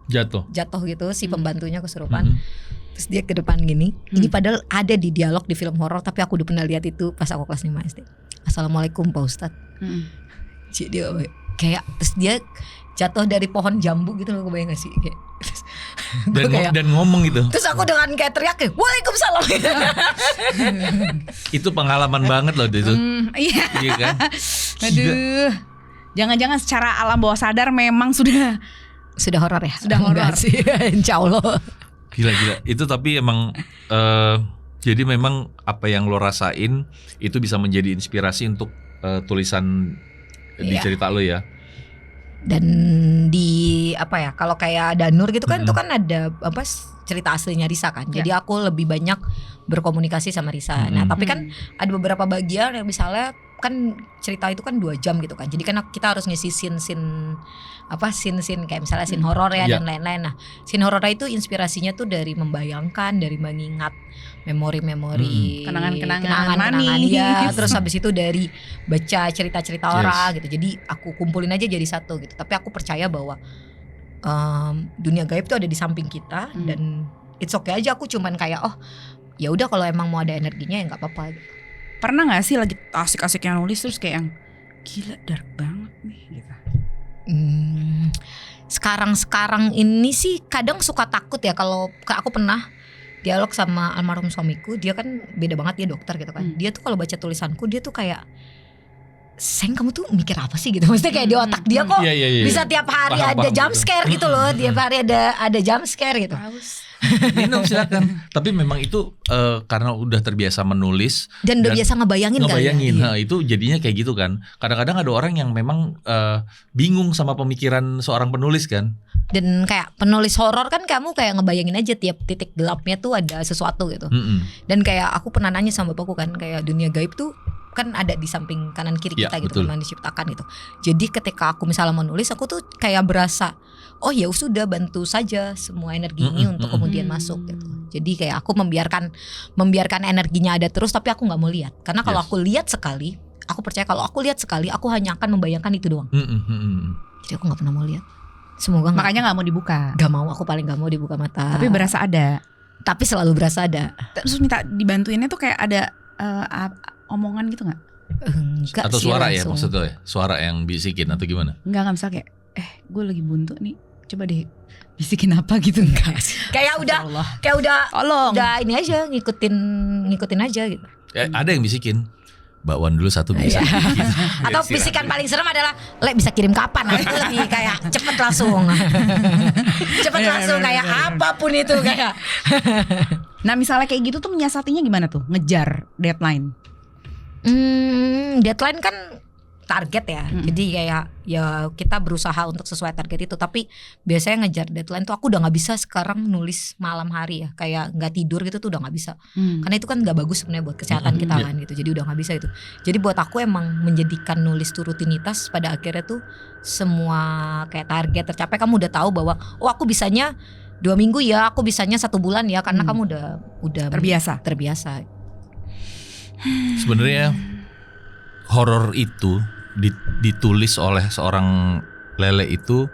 jatuh gitu, si pembantunya kesurupan. Terus dia ke depan gini. Ini padahal ada di dialog di film horor, tapi aku udah pernah lihat itu pas aku kelas 5 SD. Assalamualaikum Pak Ustadz. Jadi kayak terus dia jatuh dari pohon jambu gitu loh, kebayang gak sih? Kayak, dan ngomong gitu. Terus aku dengan kayak teriak kayak Waalaikumsalam. Itu pengalaman banget loh itu. Iya kan? Aduh. Jangan-jangan secara alam bawah sadar memang sudah horor ya? Sudah horor sih, insya Allah. Gila. Itu tapi emang jadi memang apa yang lo rasain itu bisa menjadi inspirasi untuk tulisan di cerita lo ya. Dan di apa ya, kalau kayak Danur gitu kan, itu kan ada apa cerita aslinya Risa kan. Jadi aku lebih banyak berkomunikasi sama Risa. Nah tapi kan ada beberapa bagian yang misalnya kan cerita itu kan 2 jam gitu kan. Jadi kan kita harus ngisi scene kayak misalnya scene horor ya dan lain-lain. Nah, scene horor itu inspirasinya tuh dari membayangkan, dari mengingat memori-memori, kenangan-kenangan manis. Ya, terus habis itu dari baca cerita-cerita orang gitu. Jadi aku kumpulin aja jadi satu gitu. Tapi aku percaya bahwa dunia gaib tuh ada di samping kita dan it's okay aja. Aku cuman kayak ya udah kalau emang mau ada energinya ya nggak apa-apa gitu. Pernah gak sih lagi asik-asik yang nulis terus kayak yang gila dark banget nih gitu? Sekarang ini sih kadang suka takut ya. Kalau aku pernah dialog sama almarhum suamiku, dia kan beda banget, dia dokter gitu kan. Dia tuh kalau baca tulisanku dia tuh kayak, Seng kamu tuh mikir apa sih gitu. Maksudnya kayak di otak dia kok bisa tiap hari ada jump scare gitu loh. Tiap hari ada jump scare gitu. Minum silakan. Tapi memang itu karena udah terbiasa menulis dan udah biasa ngebayangin kan. Nah, itu jadinya kayak gitu kan. Kadang-kadang ada orang yang memang bingung sama pemikiran seorang penulis kan. Dan kayak penulis horor kan kamu kayak ngebayangin aja tiap titik gelapnya tuh ada sesuatu gitu. Dan kayak aku pernah nanya sama bapakku kan, kayak dunia gaib tuh kan ada di samping kanan kiri kita gitu, memang diciptakan gitu. Jadi ketika aku misalnya menulis, aku tuh kayak berasa oh ya sudah, bantu saja semua energi ini untuk kemudian masuk gitu. Jadi kayak aku membiarkan energinya ada terus, tapi aku nggak mau lihat. Karena kalau aku lihat sekali, aku percaya kalau aku lihat sekali, aku hanya akan membayangkan itu doang. Jadi aku nggak pernah mau lihat. Semoga makanya nggak mau dibuka. Gak mau, aku paling nggak mau dibuka mata. Tapi berasa ada. Tapi selalu berasa ada. Terus minta dibantuinnya tuh kayak ada omongan gitu nggak? Enggak. Atau sih suara langsung. ya maksudnya ya? Suara yang bisikin atau gimana? Enggak bisa kayak gue lagi buntu nih, coba deh bisikin apa gitu. Enggak. Kayak udah ini aja ngikutin aja gitu. Ada yang bisikin. bakwan dulu satu bisa. Gitu. Atau bisikan paling serem adalah, Le bisa kirim kapan? Nah, itu lebih kayak cepet langsung. Cepet langsung kayak apapun itu kayak. Nah misalnya kayak gitu tuh menyiasatinya gimana tuh? Ngejar deadline? Deadline kan target ya. Jadi kayak ya kita berusaha untuk sesuai target itu. Tapi biasanya ngejar deadline tuh aku udah gak bisa sekarang nulis malam hari ya. Kayak gak tidur gitu tuh udah gak bisa. Karena itu kan gak bagus sebenarnya buat kesehatan kita kan gitu. Jadi udah gak bisa itu. Jadi buat aku emang menjadikan nulis tuh rutinitas. Pada akhirnya tuh semua kayak target tercapai. Kamu udah tahu bahwa oh aku bisanya 2 minggu ya, aku bisanya 1 bulan ya. Karena kamu udah terbiasa. Sebenarnya horor itu ditulis oleh seorang Lele itu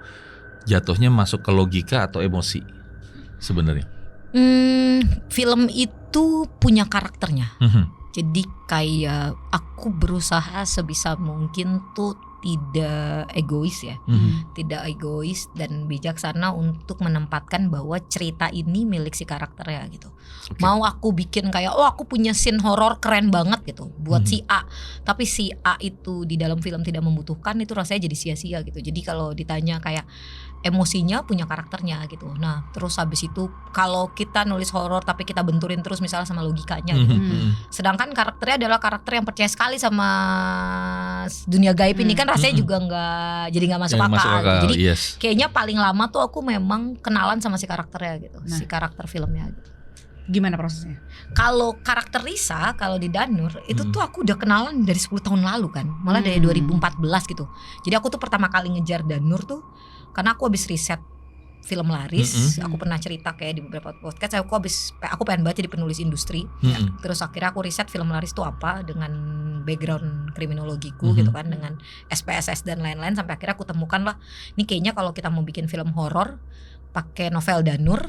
jatuhnya masuk ke logika atau emosi sebenarnya? Film itu punya karakternya. Jadi kayak aku berusaha sebisa mungkin tuh tidak egois ya, tidak egois dan bijaksana untuk menempatkan bahwa cerita ini milik si karakternya gitu. Mau aku bikin kayak oh aku punya scene horor keren banget gitu buat si A, tapi si A itu di dalam film tidak membutuhkan, itu rasanya jadi sia-sia gitu. Jadi kalau ditanya kayak emosinya punya karakternya gitu. Nah terus habis itu kalau kita nulis horor tapi kita benturin terus misalnya sama logikanya gitu. Sedangkan karakternya adalah karakter yang percaya sekali sama dunia gaib ini kan rasanya juga nggak masuk akal. Jadi kayaknya paling lama tuh aku memang kenalan sama si karakternya gitu, si karakter filmnya gitu. Gimana prosesnya? Kalau karakter Risa, kalau di Danur itu tuh aku udah kenalan dari 10 tahun lalu kan, malah dari 2014 gitu. Jadi aku tuh pertama kali ngejar Danur tuh karena aku habis riset film laris. Aku pernah cerita kayak di beberapa podcast, aku pengen banget jadi penulis industri. Terus akhirnya aku riset film laris itu apa dengan background kriminologiku gitu kan, dengan SPSS dan lain-lain, sampai akhirnya aku temukan lah ini kayaknya kalau kita mau bikin film horor pakai novel Danur,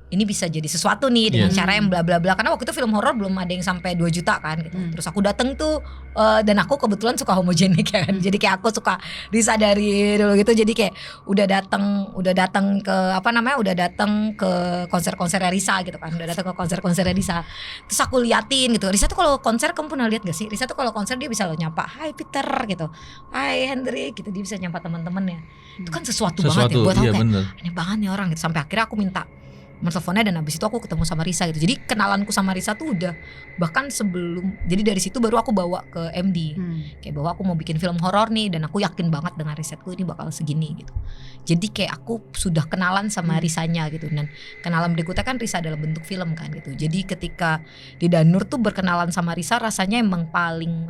ini bisa jadi sesuatu nih dengan cara yang bla bla bla. Karena waktu itu film horor belum ada yang sampai 2 juta kan gitu. Terus aku dateng tuh dan aku kebetulan suka homogenik kan. Jadi kayak aku suka Risa dari dulu gitu. Jadi kayak udah datang ke konser-konser Risa gitu kan. Udah datang ke konser-konser Risa. Terus aku liatin gitu. Risa tuh kalau konser, kamu pernah lihat gak sih? Risa tuh kalau konser dia bisa loh nyapa, "Hai Peter" gitu. "Hai Hendrik" gitu. Dia bisa nyapa teman-temannya. Itu kan sesuatu banget ya buat aku kayak aneh banget nih orang gitu. Sampai akhirnya aku minta teleponnya dan habis itu aku ketemu sama Risa gitu. Jadi kenalanku sama Risa tuh udah bahkan sebelum, jadi dari situ baru aku bawa ke MD. Kayak bahwa aku mau bikin film horor nih dan aku yakin banget dengan risetku ini bakal segini gitu. Jadi kayak aku sudah kenalan sama Risanya gitu, dan kenalan berikutnya kan Risa dalam bentuk film kan gitu. Jadi ketika di Danur tuh berkenalan sama Risa rasanya emang paling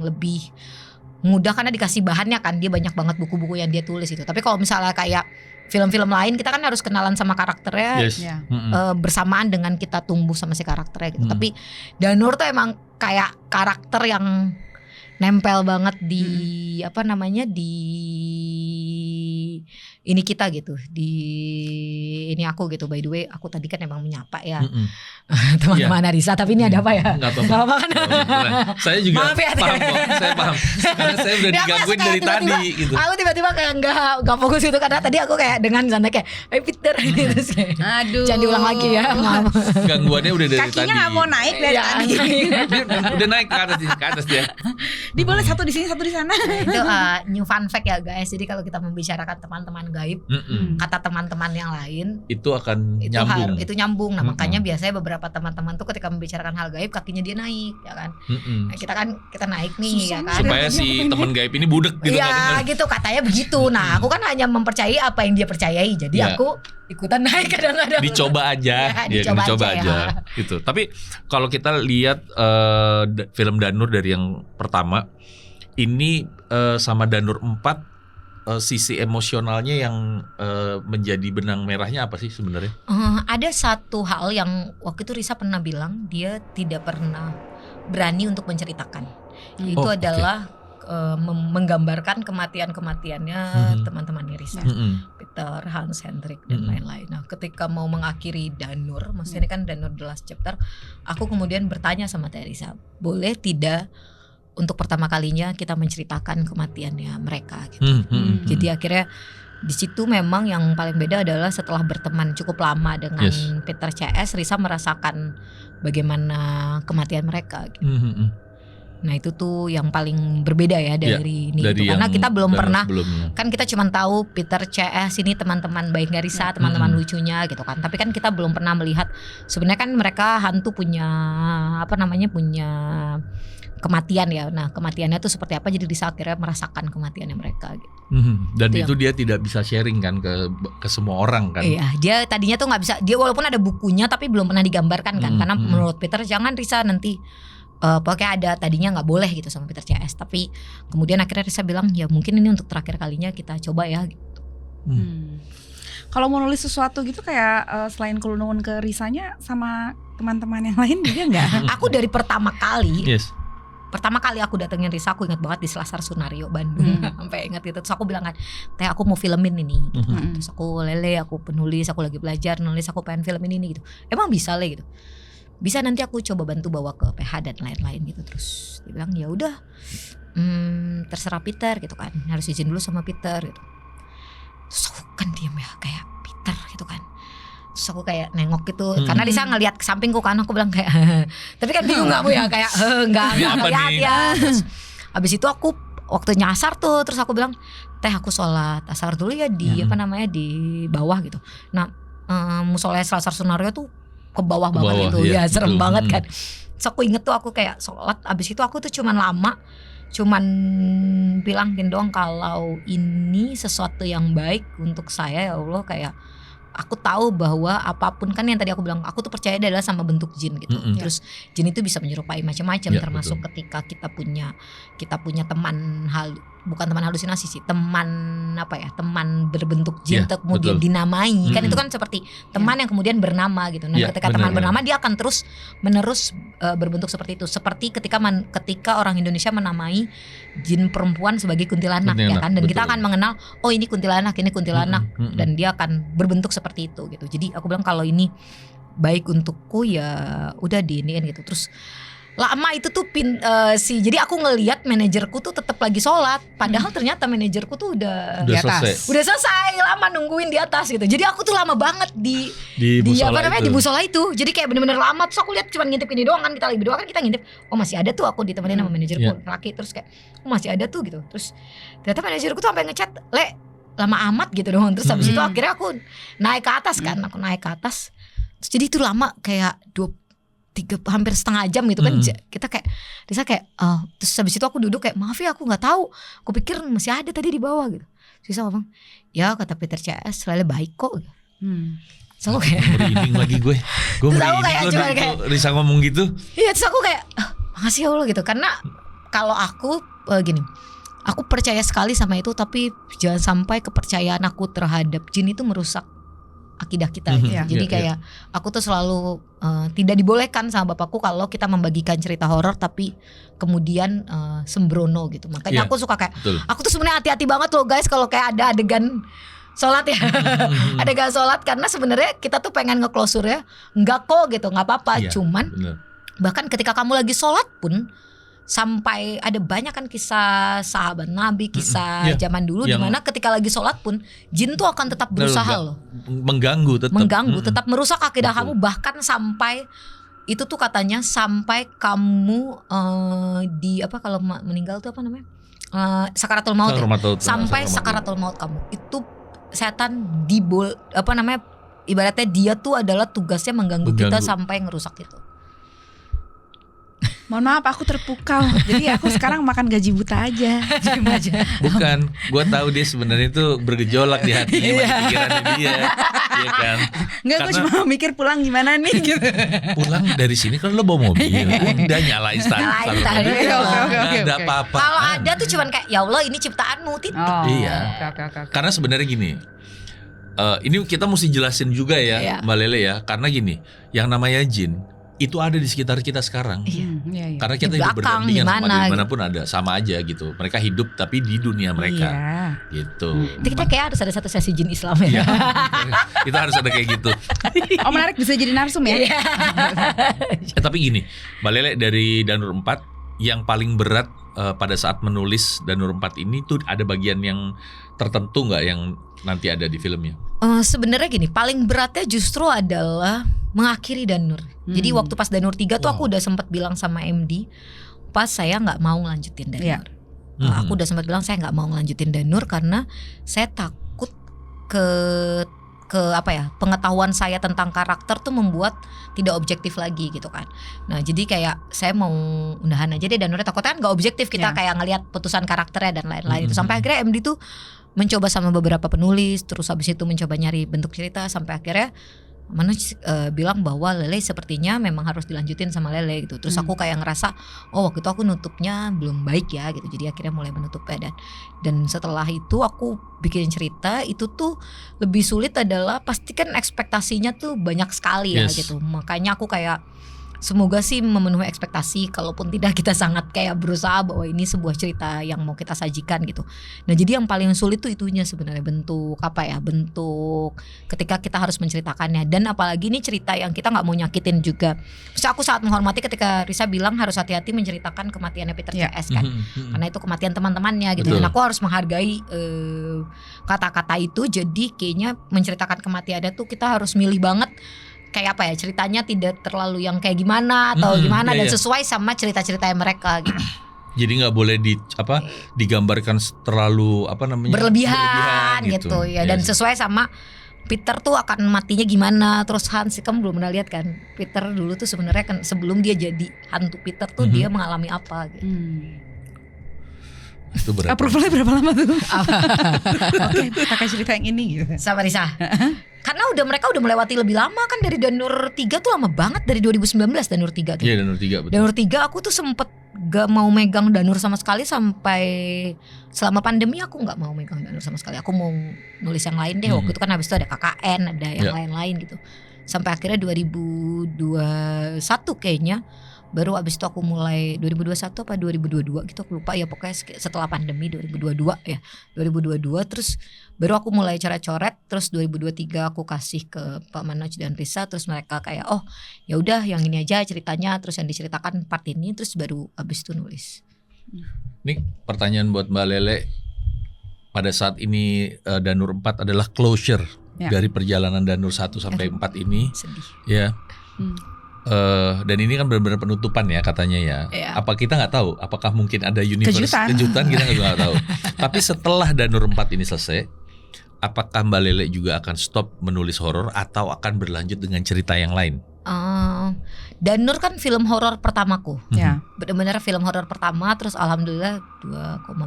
lebih mudah karena dikasih bahannya kan, dia banyak banget buku-buku yang dia tulis itu. Tapi kalau misalnya kayak film-film lain kita kan harus kenalan sama karakternya bersamaan dengan kita tumbuh sama si karakternya gitu. Tapi Danur tuh emang kayak karakter yang nempel banget di di ini kita gitu, di ini aku gitu. By the way, aku tadi kan emang menyapa ya teman-teman Risa, tapi ini ada apa ya? Nggak apa-apa kan? Saya juga maaf ya, paham kok, saya paham. Karena saya udah digangguin dari tadi gitu. Aku tiba-tiba kayak nggak fokus itu karena tadi aku kayak dengan santai kayak Peter gitu. Aduh. Jangan diulang lagi ya, maaf. Gangguannya udah dari tadi. Kakinya nggak mau naik dari tadi. Dia udah naik ke atas dia. Di boleh satu di sini, satu di sana. Itu new fun fact ya guys. Jadi kalau kita membicarakan teman-teman gaib, kata teman-teman yang lain itu akan nyambung. Itu nyambung. Nah makanya biasanya beberapa teman-teman tuh ketika membicarakan hal gaib kakinya dia naik ya kan. Nah, kita naik nih. Susah, ya kan. Supaya si teman gaib ini budek gitu. Ya gitu katanya begitu. Nah aku kan hanya mempercayai apa yang dia percayai. Jadi aku ikutan naik kadang-kadang. Dicoba aja. Dicoba aja. Gitu. Tapi kalau kita lihat film Danur dari yang pertama ini sama Danur 4, sisi emosionalnya yang menjadi benang merahnya apa sih sebenarnya? Ada satu hal yang waktu itu Risa pernah bilang dia tidak pernah berani untuk menceritakan. Itu adalah menggambarkan kematiannya teman-teman Risa, Peter, Hans, Hendrik dan lain-lain. Nah, ketika mau mengakhiri Danur, maksudnya ini kan Danur the last chapter, aku kemudian bertanya sama Risa, boleh tidak untuk pertama kalinya kita menceritakan kematiannya mereka gitu. Jadi akhirnya di situ memang yang paling beda adalah setelah berteman cukup lama dengan Peter CS, Risa merasakan bagaimana kematian mereka gitu. Nah itu tuh yang paling berbeda ya dari ini dari itu. Karena yang kita belum pernah sebelumnya. kan kita cuma tahu Peter CS ini teman-teman baik Garissa, teman-teman lucunya gitu kan. Tapi kan kita belum pernah melihat sebenarnya kan mereka hantu punya punya kematian ya. Nah kematiannya tuh seperti apa, jadi bisa akhirnya merasakan kematiannya mereka gitu. Dan itu dia tidak bisa sharing kan ke semua orang kan. Iya, dia tadinya tuh nggak bisa. Dia walaupun ada bukunya tapi belum pernah digambarkan kan. Karena menurut Peter jangan Risa nanti pokoknya ada tadinya nggak boleh gitu sama Peter CS. Tapi kemudian akhirnya Risa bilang ya mungkin ini untuk terakhir kalinya kita coba ya. Gitu. Kalau mau nulis sesuatu gitu kayak selain kelunungan ke Risanya sama teman-teman yang lain juga nggak? Aku dari pertama kali. Yes. Pertama kali aku datengin Risa, aku ingat banget di Selasar Sunario Bandung. Sampai ingat gitu. Terus aku bilang kan, Teh aku mau filmin ini gitu. Terus aku aku penulis, aku lagi belajar nulis, aku pengen filmin ini gitu. Emang bisa Le gitu. Bisa, nanti aku coba bantu bawa ke PH dan lain-lain gitu. Terus dia bilang ya udah, terserah Peter gitu kan. Harus izin dulu sama Peter gitu. Terus aku kan diam ya kayak Peter gitu kan. Terus aku kayak nengok gitu karena Risa ngelihat ke sampingku kan, aku bilang kayak tapi kan bingung gak aku ya kayak enggak ngeliat ya. Terus abis itu aku waktu nyasar tuh, terus aku bilang Teh aku sholat asar dulu ya di di bawah gitu. Nah musola Selasar Sunario tuh ke bawah banget itu ya serem banget kan. Terus aku inget tuh aku kayak sholat, abis itu aku tuh cuman bilang doang kalau ini sesuatu yang baik untuk saya ya Allah, kayak aku tahu bahwa apapun kan yang tadi aku bilang, aku tuh percaya adalah sama bentuk jin gitu. Terus jin itu bisa menyerupai macam-macam, termasuk ketika kita punya teman bukan teman halusinasi sih, teman teman berbentuk jin kemudian dinamai kan itu kan seperti teman yang kemudian bernama gitu. Nah ketika teman bernama dia akan terus menerus berbentuk seperti itu. Seperti ketika orang Indonesia menamai jin perempuan sebagai kuntilanak ya kan, dan kita akan mengenal oh ini kuntilanak dan dia akan berbentuk seperti itu gitu. Jadi aku bilang kalau ini baik untukku ya udah diiniin gitu. Terus lama itu tuh jadi aku ngelihat manajerku tuh tetap lagi sholat, padahal ternyata manajerku tuh udah di atas, udah selesai lama nungguin di atas gitu. Jadi aku tuh lama banget di musola itu. Jadi kayak bener-bener lama. Terus aku lihat cuma ngintip ini doang kan, kita lagi berdua kan, kita ngintip oh masih ada tuh, aku ditemenin sama manajerku laki. Terus kayak oh masih ada tuh gitu. Terus ternyata manajerku tuh sampai ngechat Le lama amat gitu doang. Terus habis itu akhirnya aku naik ke atas kan, terus jadi itu lama kayak hampir setengah jam gitu kan. Kita kayak Risa kayak terus habis itu aku duduk kayak maaf ya aku nggak tahu, aku pikir masih ada tadi di bawah gitu. Risa ngomong ya kata Peter CS selalu baik kok gitu. Terus aku kayak merinding lagi gue merinding kayak Risa ngomong gitu. Iya, terus aku kayak makasih ya Allah gitu. Karena kalau aku gini, aku percaya sekali sama itu, tapi jangan sampai kepercayaan aku terhadap jin itu merusak akidah kita gitu. Jadi kayak aku tuh selalu tidak dibolehkan sama bapakku kalau kita membagikan cerita horor tapi kemudian sembrono gitu. Makanya aku suka kayak aku tuh sebenarnya hati-hati banget loh guys kalau kayak ada adegan sholat ya. Adegan sholat, karena sebenarnya kita tuh pengen nge-closure ya. Enggak kok gitu, nggak apa-apa. Cuman bahkan ketika kamu lagi sholat pun, sampai ada banyak kan kisah sahabat Nabi, kisah zaman dulu di mana ketika lagi sholat pun jin tuh akan tetap berusaha loh mengganggu, tetap merusak akidah kamu, bahkan sampai itu tuh katanya sampai kamu kalau meninggal tuh sakaratul maut sampai sakaratul maut kamu itu setan ibaratnya dia tuh adalah tugasnya mengganggu kita sampai ngerusak itu. Mohon maaf aku terpukau. Jadi aku sekarang makan gaji buta aja. Bukan, gue tahu dia sebenarnya itu bergejolak di hatinya, di pikirannya dia, ya kan? Enggak, gue cuma mikir pulang gimana nih gitu. Pulang dari sini kan lo bawa mobil, udah nyalain starter mobil, nggak ada apa-apa. Kalau ada tuh cuman kayak ya Allah ini ciptaanmu titik. Iya. Karena sebenarnya gini. Ini kita mesti jelasin juga ya Mbak Lele ya, karena gini, yang namanya jin itu ada di sekitar kita sekarang. Karena kita hidup berdampingan sama dimanapun ada, sama aja gitu. Mereka hidup tapi di dunia mereka, gitu. Kita kayak harus ada satu sesi jin Islam ya. Kita harus ada kayak gitu. Oh menarik, bisa jadi narsum ya. Tapi gini, Mbak Lele dari Danur 4 yang paling berat pada saat menulis Danur 4 ini tuh ada bagian yang tertentu nggak yang nanti ada di filmnya? Sebenarnya gini, paling beratnya justru adalah mengakhiri Danur. Jadi waktu pas Danur 3 tuh aku udah sempat bilang sama MD, pas saya nggak mau ngelanjutin Danur. Iya. Aku udah sempat bilang saya nggak mau ngelanjutin Danur karena saya takut ke apa ya, pengetahuan saya tentang karakter tuh membuat tidak objektif lagi gitu kan. Nah jadi kayak saya mau undahan aja deh Danur, takutnya kan nggak objektif kita kayak ngelihat putusan karakternya dan lain-lain itu. Sampai akhirnya MD tuh mencoba sama beberapa penulis, terus habis itu mencoba nyari bentuk cerita, sampai akhirnya Manoj bilang bahwa Lele sepertinya memang harus dilanjutin sama Lele gitu. Terus aku kayak ngerasa waktu itu aku nutupnya belum baik ya gitu. Jadi akhirnya mulai menutupnya dan setelah itu aku bikin cerita itu tuh lebih sulit adalah pastikan ekspektasinya tuh banyak sekali ya gitu. Makanya aku kayak semoga sih memenuhi ekspektasi, kalaupun tidak kita sangat kayak berusaha bahwa ini sebuah cerita yang mau kita sajikan gitu. Nah jadi yang paling sulit tuh itunya sebenarnya, bentuk ketika kita harus menceritakannya. Dan apalagi ini cerita yang kita gak mau nyakitin juga. Terus aku sangat menghormati ketika Risa bilang harus hati-hati menceritakan kematiannya Peter CS kan, karena itu kematian teman-temannya gitu. Betul. Dan aku harus menghargai kata-kata itu. Jadi kayaknya menceritakan kematiannya tuh kita harus milih banget kayak apa ya, ceritanya tidak terlalu yang kayak gimana atau gimana dan sesuai sama cerita-cerita mereka gitu. Jadi nggak boleh digambarkan terlalu berlebihan gitu ya, dan sesuai sama Peter tuh akan matinya gimana. Terus Hans, kamu belum pernah lihat kan Peter dulu tuh sebenarnya kan sebelum dia jadi hantu Peter tuh dia mengalami apa gitu. Itu berapa? Approvalnya berapa lama tuh? Oke, pakai cerita yang ini gitu. Sama Risa. Karena mereka udah melewati lebih lama kan, dari Danur 3 tuh lama banget, dari 2019 Danur 3 tuh. Iya, Danur 3 betul. Danur 3 aku tuh sempet gak mau megang Danur sama sekali sampai selama pandemi. Aku gak mau megang Danur sama sekali. Aku mau nulis yang lain deh. Waktu itu kan habis itu ada KKN, ada yang lain-lain gitu. Sampai akhirnya 2021 kayaknya baru abis itu aku mulai 2021 apa 2022 gitu, aku lupa ya, pokoknya setelah pandemi 2022 ya, 2022 terus baru aku mulai coret-coret. Terus 2023 aku kasih ke Pak Manoj dan Risa, terus mereka kayak ya udah yang ini aja ceritanya, terus yang diceritakan part ini, terus baru abis itu nulis. Nih pertanyaan buat Mbak Lele, pada saat ini Danur 4 adalah closure dari perjalanan Danur 1 sampai 4 ini. Sedih. Ya. Dan ini kan benar-benar penutupan ya katanya ya. Apa kita nggak tahu? Apakah mungkin ada universe kejutan kita nggak tahu. Tapi setelah Danur 4 ini selesai, apakah Mbak Lele juga akan stop menulis horor atau akan berlanjut dengan cerita yang lain? Danur kan film horor pertamaku. Benar-benar film horor pertama. Terus alhamdulillah 2,6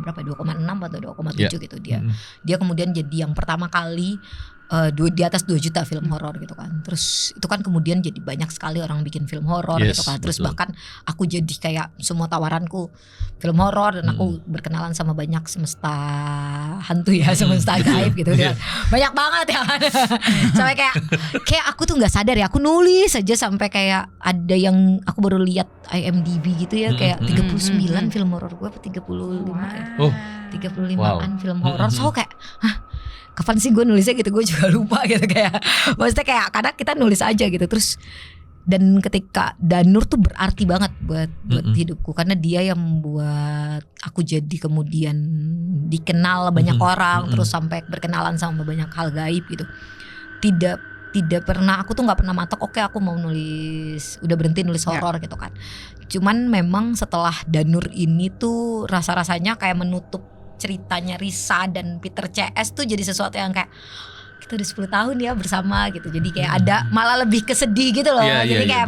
atau 2,7 gitu dia. Dia kemudian jadi yang pertama kali di atas 2 juta film horor gitu kan. Terus itu kan kemudian jadi banyak sekali orang bikin film horor gitu kan. Terus bahkan aku jadi kayak semua tawaranku film horor, dan aku berkenalan sama banyak semesta hantu ya, semesta gaib gitu kan. Banyak banget ya kan. Sampai kayak aku tuh nggak sadar ya, aku nulis aja sampai kayak ada yang aku baru lihat IMDb gitu ya, kayak 39 film horor gue apa 35 ya. 35an film horor. So kayak kapan sih gue nulisnya gitu, gue juga lupa gitu, kayak maksudnya kayak kadang kita nulis aja gitu. Terus dan ketika Danur tuh berarti banget buat hidupku, karena dia yang membuat aku jadi kemudian dikenal banyak orang, terus sampai berkenalan sama banyak hal gaib gitu. Tidak pernah, aku tuh nggak pernah matok oke aku mau nulis, udah berhenti nulis horor gitu kan. Cuman memang setelah Danur ini tuh rasa-rasanya kayak menutup ceritanya Risa dan Peter CS tuh jadi sesuatu yang kayak kita udah 10 tahun ya bersama gitu. Jadi kayak ada malah lebih kesedih gitu loh. Jadi kayak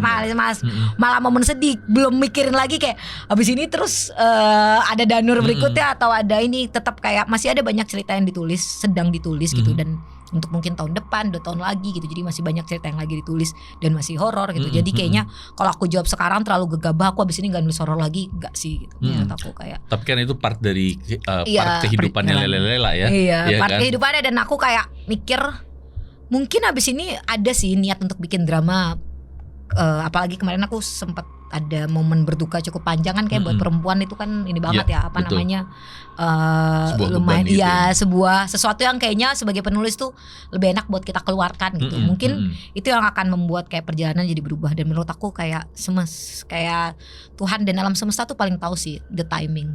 malah momen sedih, belum mikirin lagi kayak abis ini terus ada Danur berikutnya atau ada ini, tetap kayak masih ada banyak cerita yang ditulis, sedang ditulis gitu. Dan untuk mungkin tahun depan, 2 tahun lagi gitu. Jadi masih banyak cerita yang lagi ditulis dan masih horor gitu. Jadi kayaknya kalau aku jawab sekarang terlalu gegabah, aku abis ini gak nulis horor lagi, gak sih gitu. Menurut aku kayak. Tapi kan itu part dari part kehidupannya Lele ya. Iya, part kan? Kehidupannya. Dan aku kayak mikir mungkin abis ini ada sih niat untuk bikin drama. Apalagi kemarin aku sempat ada momen berduka cukup panjang kan, kayak buat perempuan itu kan ini banget ya apa betul. Namanya lumayan iya gitu. Sebuah sesuatu yang kayaknya sebagai penulis tuh lebih enak buat kita keluarkan gitu. Mungkin itu yang akan membuat kayak perjalanan jadi berubah. Dan menurut aku kayak kayak Tuhan dan alam semesta tuh paling tahu sih the timing.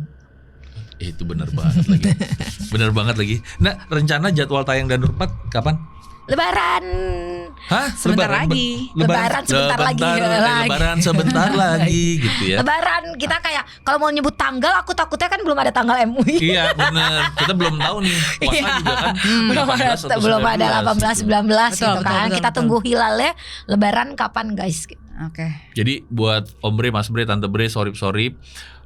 Itu benar banget lagi. Benar banget lagi. Nah, rencana jadwal tayang Danur 4 kapan? Lebaran Hah? Sebentar lagi. Lebaran sebentar lagi. Lebaran sebentar lagi gitu ya. Lebaran kita kayak kalau mau nyebut tanggal aku takutnya kan belum ada tanggal MUI. Iya bener. Kita belum tahu nih. Puasa Iya. juga kan. belum ada 18 19 gitu Betul, kan. betul, Kita betul. tunggu hilalnya Lebaran kapan guys. Oke. Jadi buat Om Bre, Mas Bre, Tante Bre, sorip-sorip,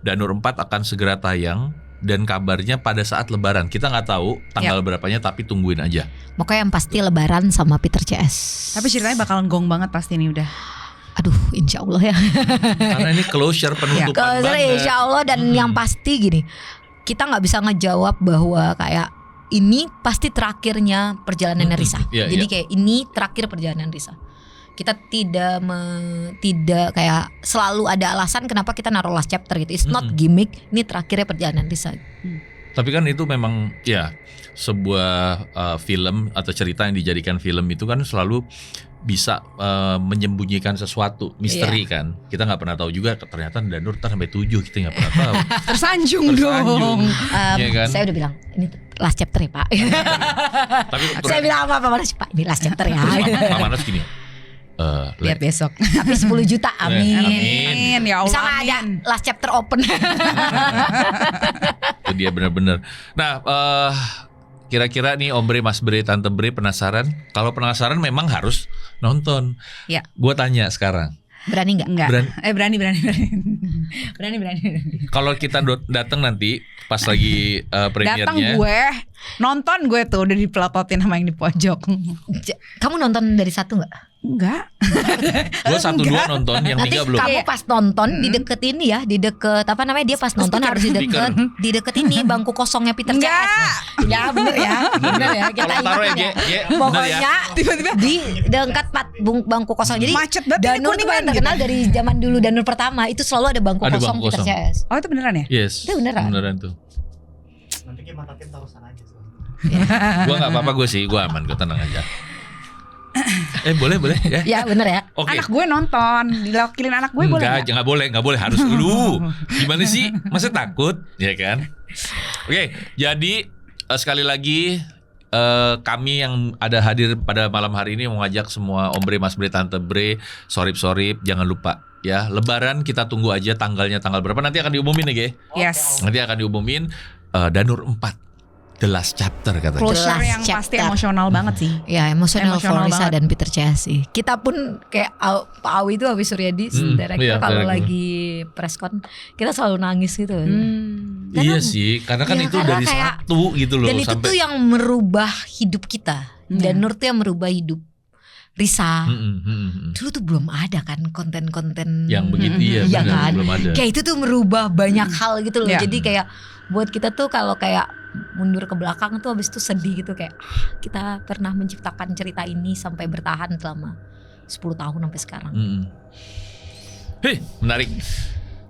Danur 4 akan segera tayang. Dan kabarnya pada saat Lebaran. Kita nggak tahu tanggal berapanya, tapi tungguin aja. Pokoknya yang pasti Lebaran sama Peter CS. Tapi ceritanya bakalan gong banget pasti nih udah. Aduh, insya Allah ya. Karena ini closure penutupan Kalau banget. insya Allah dan yang pasti gini, kita nggak bisa ngejawab bahwa kayak ini pasti terakhirnya perjalanan Risa. Iya, Jadi iya. kayak ini terakhir perjalanan Risa. Kita tidak kayak selalu ada alasan kenapa kita naruh last chapter gitu. It's not gimmick. Ini terakhirnya perjalanan Risa. Tapi kan itu memang ya sebuah film atau cerita yang dijadikan film itu kan selalu bisa menyembunyikan sesuatu misteri kan. Kita nggak pernah tahu juga ternyata Danur sampai 7 kita nggak pernah tahu. Tersanjung dong. Iya kan? Saya udah bilang ini last chapter ya Pak. Tapi Saya bilang apa Manas Pak ini last chapter ya. Pak Manas gini. Lihat besok. Tapi 10 juta amin. Amin ya Allah. Bisa nggak ada amin. last chapter open. Itu dia benar-benar. Nah, kira-kira nih Om Bre, Mas Bre, Tante Bre penasaran? Kalau penasaran memang harus nonton. Ya. Gua tanya sekarang. Berani nggak? Enggak. Berani. Berani. Kalau kita datang nanti pas lagi Datang premiernya. gue, nonton gue tuh udah dipelototin sama yang di pojok. Kamu nonton dari satu nggak? Enggak. Gue 1-2 nonton, yang Nanti 3 belum. kamu pas nonton di deket ini ya, di deket apa namanya dia pas nonton harus di deket ini bangku kosongnya Peter CS. Ya bener ya, bener ya. Kita Kalau taruh ya, ingat Ge, ya. bener Pokoknya ya. Tiba-tiba di dekat bangku kosong. Jadi macet banget, ini Danur tuh Kuningan yang terkenal dari zaman dulu Danur pertama itu selalu ada bangku Ada kosong bangku Peter kosong. CS. Oh itu beneran ya? Yes. Itu beneran. tuh. Nanti kayak matakin taruh sana aja. Gue nggak apa-apa gue sih, gue aman, gue tenang aja. Boleh ya. Ya bener ya. Oke. Anak gue nonton, dilakilin anak gue boleh Enggak, nggak? nggak boleh, harus lu. Gimana sih? Masa takut, ya kan? Oke, jadi sekali lagi kami yang ada hadir pada malam hari ini mengajak semua Om Bre, Mas Bre, Tante Bre, sorip-sorip, jangan lupa ya. Lebaran kita tunggu aja tanggalnya tanggal berapa nanti akan diumumin ya, Ge. Yes. Nanti akan diumumin Danur 4 The Last Chapter katanya. Closure Last yang pasti chapter. emosional banget sih. Ya emosional for Emosional Risa banget. dan Peter CS sih. Kita pun kayak Pak Awi itu Awi Suryadi director iya, kalau director. lagi preskon kita selalu nangis gitu. Karena- Iya sih, karena kan Iya, itu karena dari kayak- satu gitu loh Dan itu sampai tuh yang merubah hidup kita. Dan Nur tuh yang merubah hidup Risa. Dulu tuh belum ada kan konten-konten yang begitu iya Iya benar kan? belum ada. Kayak itu tuh merubah banyak hal gitu loh. Iya. Jadi kayak buat kita tuh kalau kayak mundur ke belakang tuh habis itu sedih gitu kayak kita pernah menciptakan cerita ini sampai bertahan selama 10 tahun sampai sekarang. Hei, menarik.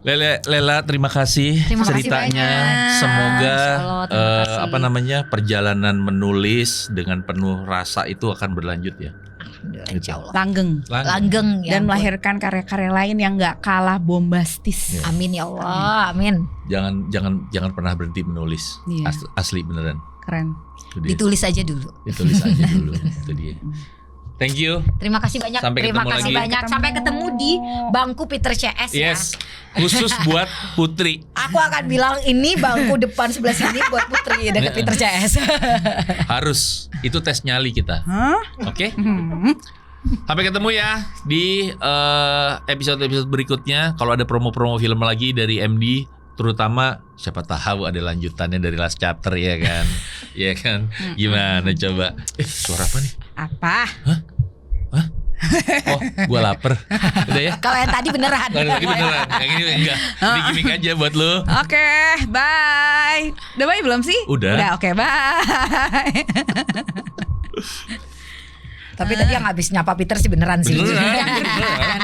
Lela, terima kasih Terima kasih ceritanya. banyak. Semoga Insya Allah, terima kasih. perjalanan menulis dengan penuh rasa itu akan berlanjut ya. Alhamdulillah, insya Allah. Langgeng. Langgeng ya. Dan ampun. melahirkan karya-karya lain yang nggak kalah bombastis. Amin ya Allah, amin. Jangan pernah berhenti menulis. Iya. Asli beneran. Keren. Itu dia. Ditulis aja dulu. Ditulis aja dulu. Itu dia. Thank you. Terima kasih banyak. Sampai Terima ketemu kasih lagi. banyak. Sampai ketemu di bangku Peter CS ya. Yes. Khusus buat Putri. Aku akan bilang ini bangku depan sebelah sini buat Putri dekat Peter CS. Harus. Itu tes nyali kita. Hah? Oke? Sampai ketemu ya di episode-episode berikutnya. Kalau ada promo-promo film lagi dari MD, terutama siapa tahu ada lanjutannya dari Last Chapter ya kan? Ya kan? Gimana coba? Suara apa nih? Apa? Oh, gua lapar. Udah ya? Kalau yang tadi beneran. Kalau lagi beneran, yang ini enggak. Ini gimmick aja buat lu. Oke, bye. Udah bye belum sih? Udah. Oke, bye. Tapi tadi yang habis nyapa Peter sih beneran sih. Beneran.